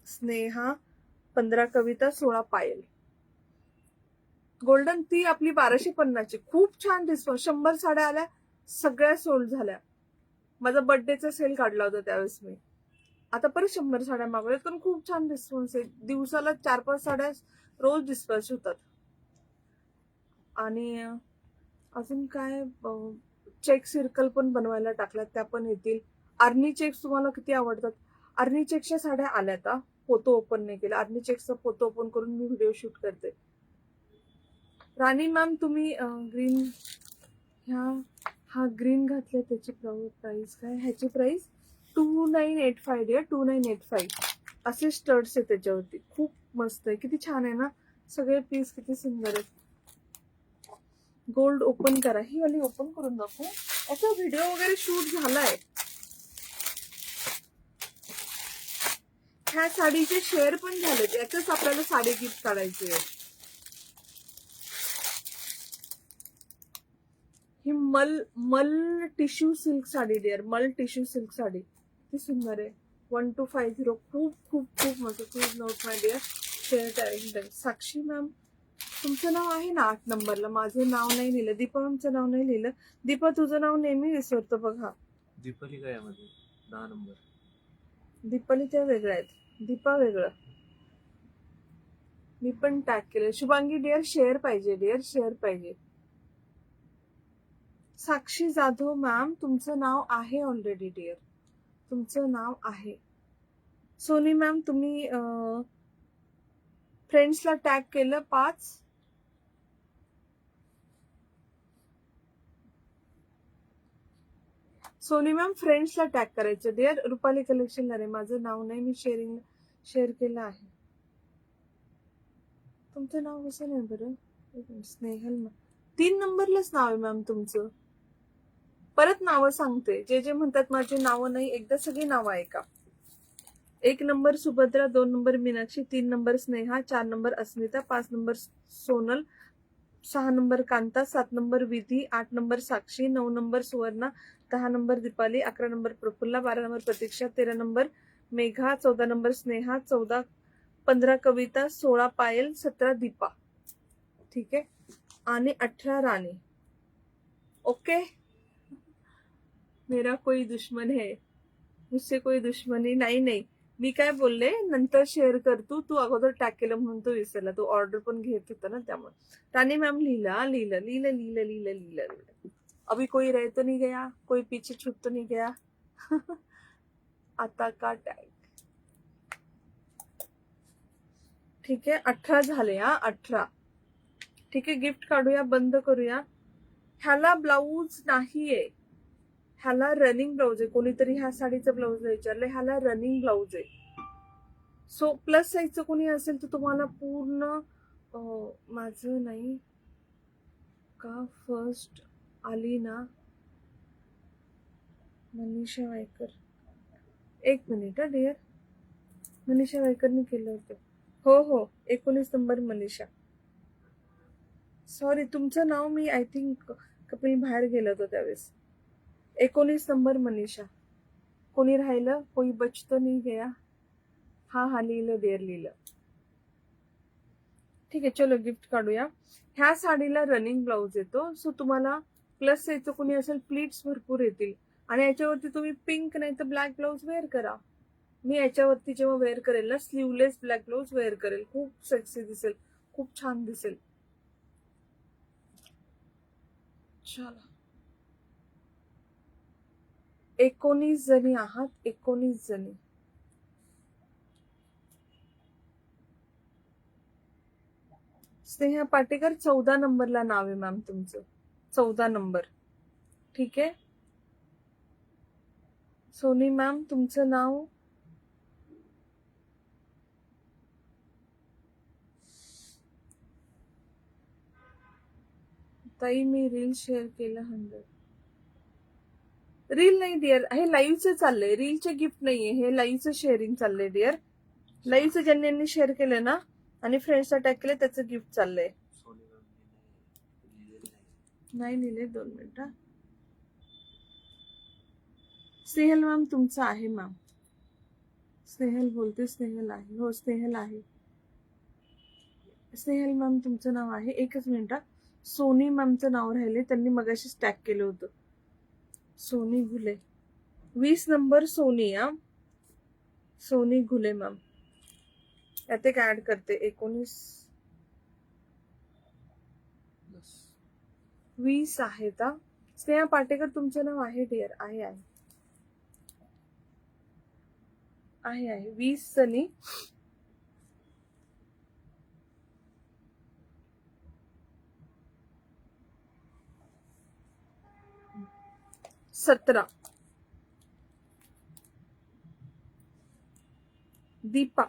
Sneha, 15 Kavita, 16 Payal. Golden ती आपली 1250ची. खूप छान रिस्पॉन्स. 100 साड्या आल्या, सगळ्या सोल्ड झाल्या. माझा बर्थडेचा सेल काढला होता त्यावेळेस मी. आता परत 100 साड्या मागवल्यात, पण खूप छान रिस्पॉन्स आहे. दिवसाला 4-5 साड्या रोज डिस्पॅच होतात. आणि अजून काय, चेक सर्कल पण बनवायला टाकल्यात, त्या पण येतील. आर्नी चेक्स तुम्हाला किती आवडतात. आर्नी चेक्सच्या साड्या आल्यात. पोतो ओपन नाही केला, आर्नी चेक्सचा पोतो ओपन करून मी व्हिडिओ शूट करते. राणी मॅम, तुम्ही ग्रीन, हा ग्रीन घातला, त्याची प्राइस काय? ह्याची प्राइस 2985 डिअर, 2985. असे स्टड्स आहे त्याच्यावरती. खूप मस्त आहे, किती छान आहे ना. सगळे पीस किती सुंदर आहेत. गोल्ड ओपन करा. ही वाली ओपन करून दाखवू. याचा व्हिडिओ वगैरे शूट झालाय. ह्या साडीचे शेअर पण झालेत. याच आपल्याला साडी गिफ्ट काढायची आहे. ही मल टिश्यू सिल्क साडी डिअर, मल टिश्यू सिल्क साडी किती सुंदर आहे. 1250. खूप खूप खूप मस्त. Please note my dear, share time. Sakshi ma'am, तुमचं नाव आहे ना 8 नंबरला, माझं नाव नाही लिहिलं. दीपा मॅमचं नाव नाही लिहिलं. दीपा, तुझं नाव नेहमी विसरतो बघा. दीपाली काय यामध्ये 10 नंबर. दीपाली त्या वेगळ्या आहेत, दीपा वेगळं. मी पण टॅग केलं. शुभांगी डिअर, शेअर पाहिजे डिअर, शेअर पाहिजे. साक्षी जाधव मॅम, तुमचं नाव आहे ऑलरेडी डिअर, तुमचं नाव आहे. सोनी मॅम, तुम्ही फ्रेंड्सला टॅग केलं 5. सोनी मॅम, फ्रेंड्सला टॅग करायचं डिअर. रुपाली कलेक्शनला रे, माझं नाव नाही, मी शेअर केलं आहे. तुमचं नाव कसं नाही बरं? स्नेहल मॅम, 3 नंबरलाच नाव आहे मॅम तुमचं. परत नावं सांगते. जे जे म्हणतात माझी नावं नाही, एकदा सगळी नावं ऐका. 1 number Subhadra, 2 number Meenakshi, 3 number Sneha, 4 number Asmita, 5 number Sonal, 6 number Kanta, 7 number Vidhi, 8 number Sakshi, 9 number Suvarna, 10 number Deepali, 11 number Prafulla, 12 number Pratiksha, 13 number Megha, 14 number Sneha, 15 Kavita, 16 Payal, 17 Deepa. ठीक आहे. आणि 18 राणी. ओके. मेरा कोई दुश्मन है, मुझसे कोई दुश्मनी नहीं. मी काय बोलले, नंतर शेअर कर तू अगोदर टॅग केलं म्हणून तो विसरला. तो ऑर्डर पण घेत होता ना त्यामुळे. राणी मॅम लिहिलं. अभी कोई रह तो नहीं गया, कोई पीछे छूट तो नहीं गया. आता का टॅग. ठीक आहे, 18 झाले. 18. ठीक आहे, गिफ्ट काढूया, बंद करूया. ह्याला ब्लाऊज नाहीये, ह्याला रनिंग ब्लाऊज आहे. कोणीतरी ह्या साडीचं ब्लाऊज विचारलंय, ह्याला रनिंग ब्लाऊज आहे. सो प्लस साईजचं कोणी असेल तर तुम्हाला पूर्ण माझं नाही का फर्स्ट आली ना मनीषा वायकर. एक मिनिट डिअर, मनीषा वायकरनी केलं होतं. हो 19 नंबर मनीषा. सॉरी, तुमचं नाव मी आय थिंक कपिल बाहेर गेलं होतं त्यावेळेस. 19 नंबर मनीषा. कोणी राहिलं, कोई बच तो नहीं गया. हा लिहिलं डिअर, लिहिलं. ठीक आहे, चलो गिफ्ट काढूया. ह्या साडीला रनिंग ब्लाऊज येतो. सो तुम्हाला प्लस साईजचं कोणी असेल, प्लीट्स भरपूर येतील. आणि याच्यावरती तुम्ही पिंक नाही तर ब्लॅक ब्लाऊज वेअर करा. मी याच्यावरती जेव्हा वेअर करेल ना, स्लीवलेस ब्लॅक ब्लाऊज वेअर करेल. खूप सेक्सी दिसेल, खूप छान दिसेल. चला, 19 जणी आहात, 19 जणी. स्नेहा पाटेकर 14 नंबरला नाव आहे मॅम तुमचं. 14 नंबर. ठीक आहे. सोनी मॅम तुमचं नाव. ताई मी रील शेअर केलं 100. रील नाही डिअर, हे लाईव्हचं चाललंय. रीलचे गिफ्ट नाहीये, हे लाईव्हचं शेअरिंग चाललंय डिअर. लाईव्हचं ज्यांनी शेअर केलं ना आणि फ्रेंड्सला टॅग केलं त्याचं गिफ्ट चाललंय. नाही लिहिले, 2 मिनिटं. स्नेहल मॅम तुमचं आहे मॅम. स्नेहल बोलते, स्नेहल आहे. हो स्नेहल आहे. स्नेहल मॅम तुमचं नाव आहे. एकच मिनिट. सोनी मॅमचं नाव राहिले, त्यांनी मगाशीच टॅग केलं होतं. सोनी घुले, 20 नंबर सोनी. सोनी घुले मॅम. यात एक ऍड करते. 19 20 आहेत. स्नेहा पाटेकर तुमचं नाव आहे डिअर. आहे 20 जणी. 17. दीपा.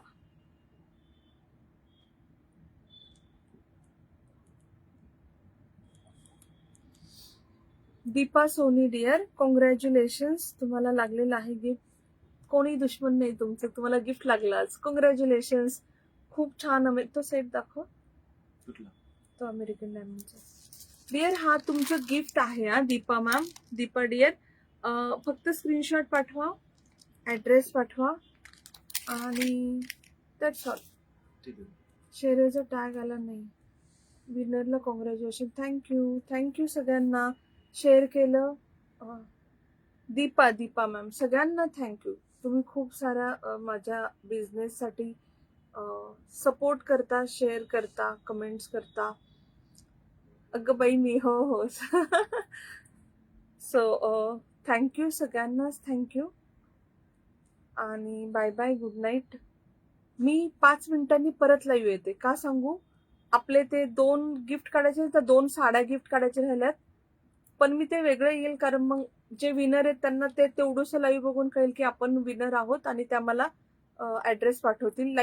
Deepa Soni dear, congratulations. तुम्हाला लागलेलं आहे गिफ्ट. कोणी दुश्मन नाही तुमचं, तुम्हाला गिफ्ट लागलं आज. कॉंग्रॅच्युलेशन्स. खूप छान. तो सेट दाखव, तो अमेरिकन डायमंडचा. डिअर हा तुमचं गिफ्ट आहे. Deepa ma'am, Deepa dear. फक्त स्क्रीनशॉट पाठवा, ऍड्रेस पाठवा आणि दॅट्स ऑल. शेअरचा टॅग आला नाही. विनरला कॉंग्रॅच्युलेशन. थँक्यू सगळ्यांना शेअर केलं. दीपा मॅम, सगळ्यांना थँक्यू. तुम्ही खूप सारा माझ्या बिझनेससाठी सपोर्ट करता, शेअर करता, कमेंट्स करता. अगं बाई मी हो. सो थँक्यू सगळ्यांनाच, थँक्यू. आणि बाय बाय, गुड नाईट. मी 5 मिनिटांनी परत लाईव्ह येते. का सांगू, आपले ते 2 गिफ्ट काढायचे तर 2 साड्या गिफ्ट काढायचे राहिल्यात. पण मी ते वेगळं येईल, कारण मग जे विनर आहेत त्यांना ते तेवढंसं लाईव्ह बघून कळेल की आपण विनर आहोत आणि त्या मला ऍड्रेस पाठवतील.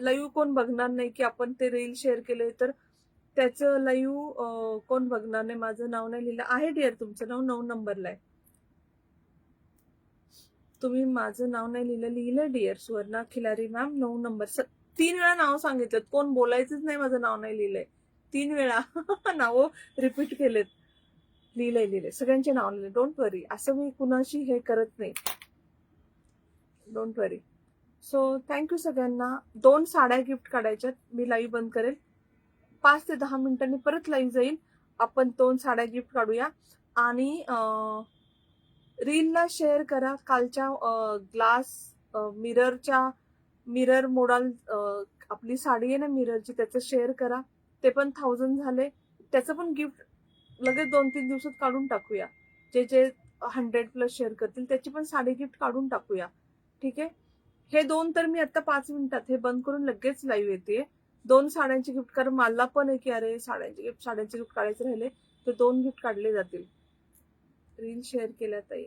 लाईव्ह कोण बघणार नाही की आपण ते रील शेअर केले तर त्याचं लाईव्ह कोण बघणार नाही. माझं नाव नाही लिहिलं आहे डिअर. तुमचं नाव 9 नंबरला आहे. तुम्ही माझं नाव नाही लिहिलं dear. Suvarna Khilari ma'am 9 number. 3 वेळा नाव सांगितलं, कोण बोलायचंच नाही माझं नाव नाही लिहिलंय. 3 वेळा नाव रिपीट केलेत. लिहिलंय सगळ्यांचे नाव लिहिले. डोंट वरी, असं मी कुणाशी हे करत नाही. Don't worry. सो थँक्यू सगळ्यांना. 2 साड्या गिफ्ट काढायच्यात. मी लाईव्ह बंद करेल. 5 ते 10 मिनिटांनी परत लाईव्ह जाईल. आपण 2 साड्या गिफ्ट काढूया. आणि रीलला शेअर करा. कालच्या ग्लास मिररच्या मिरर मोडाल, आपली साडी आहे ना मिररची, त्याचं शेअर करा. ते पण 1000 झाले. त्याचं पण गिफ्ट लगेच 2-3 दिवसात काढून टाकूया. जे जे 100+ शेअर करतील त्याची पण साडी गिफ्ट काढून टाकूया. ठीक आहे. हे 2 तर मी आता 5 मिनिटात हे बंद करून लगेच लाईव्ह येते. 2 साड्यांची गिफ्ट, कारण मला पण आहे की अरे साड्यांची गिफ्ट काढायचे राहिले, तर 2 गिफ्ट काढले जातील. रील शेअर केल्या ताई.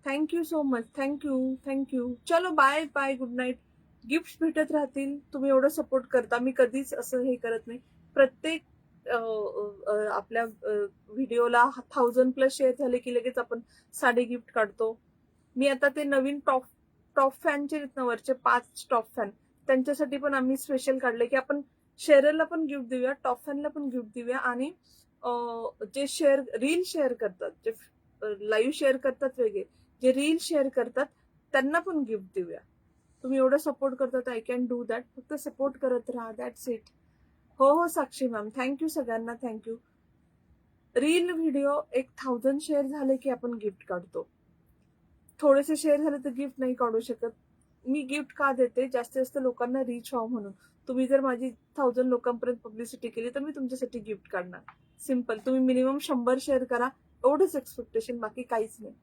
Thank you so much. थँक्यू. चलो bye bye, good night. Gift भेटत राहतील. तुम्ही एवढं सपोर्ट करता. मी कधीच असं हे करत नाही. प्रत्येक आपल्या व्हिडिओला 1000+ शेअर झाले की लगेच आपण साडी गिफ्ट काढतो. मी आता ते नवीन टॉप फॅनचे आहेत ना, वरचे 5 टॉप फॅन, त्यांच्यासाठी पण आम्ही स्पेशल काढले की आपण शेअरला पण गिफ्ट देऊया, टॉप फॅनला पण गिफ्ट देऊया, आणि जे रील शेअर करतात, जे लाईव्ह शेअर करतात वेगळे, जे रील शेअर करतात त्यांना पण गिफ्ट देऊया. तुम्ही एवढं सपोर्ट करतात, आय कॅन डू दॅट. फक्त सपोर्ट करत राहा, दॅट्स इट. हो साक्षी मॅम, थँक्यू सगळ्यांना, थँक्यू. रील व्हिडिओ 1000 शेअर झाले की आपण गिफ्ट काढतो. थोडेसे शेअर झाले तर गिफ्ट नाही काढू शकत. मी गिफ्ट का देते, जास्तीत जास्त लोकांना रीच व्हावं म्हणून. तुम्ही जर माझी 1000 लोकांपर्यंत पब्लिसिटी केली तर मी तुमच्यासाठी गिफ्ट काढणार. सिम्पल. तुम्ही मिनिमम 100 शेअर करा, एवढंच एक्सपेक्टेशन, बाकी काहीच नाही.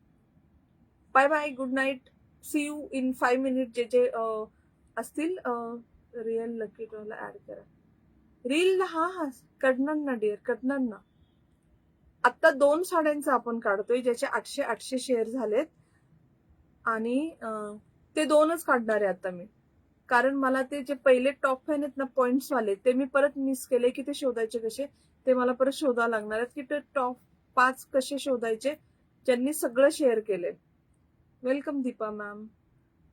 Bye bye, good night. See you in 5 minute. जे जे असतील रिअल लकी ड्रॉला ऍड करा. रील हा काढणार ना डिअर, काढणार ना. आता 2 साड्यांचा आपण काढतोय ज्याचे 800 शेअर झालेत, आणि ते 2च काढणार आहे आता मी. कारण मला ते जे पहिले टॉप फॅन आहेत ना, पॉइंट्स वाले, ते मी परत मिस केले की ते शोधायचे कसे, ते मला परत शोधावं लागणार आहेत की ते टॉप 5 कसे शोधायचे ज्यांनी सगळं शेअर केले. Welcome Deepa ma'am.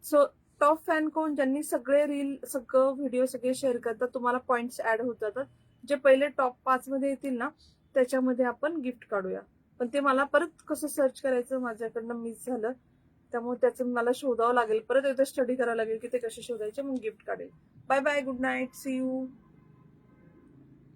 So top fan कोण, ज्यांनी सगळे रील, सगळं व्हिडिओ सगळे शेअर करतात, तुम्हाला पॉइंट्स ऍड होत जातात. जे पहिले टॉप 5 मध्ये येतील ना, त्याच्यामध्ये आपण गिफ्ट काढूया. पण ते मला परत कसं सर्च करायचं माझ्याकडनं मिस झालं, त्यामुळे त्याचं मला शोधावं लागेल, परत एकदा स्टडी करावं लागेल की ते कसे शोधायचे, मग गिफ्ट काढेल. Bye bye, good night, see you.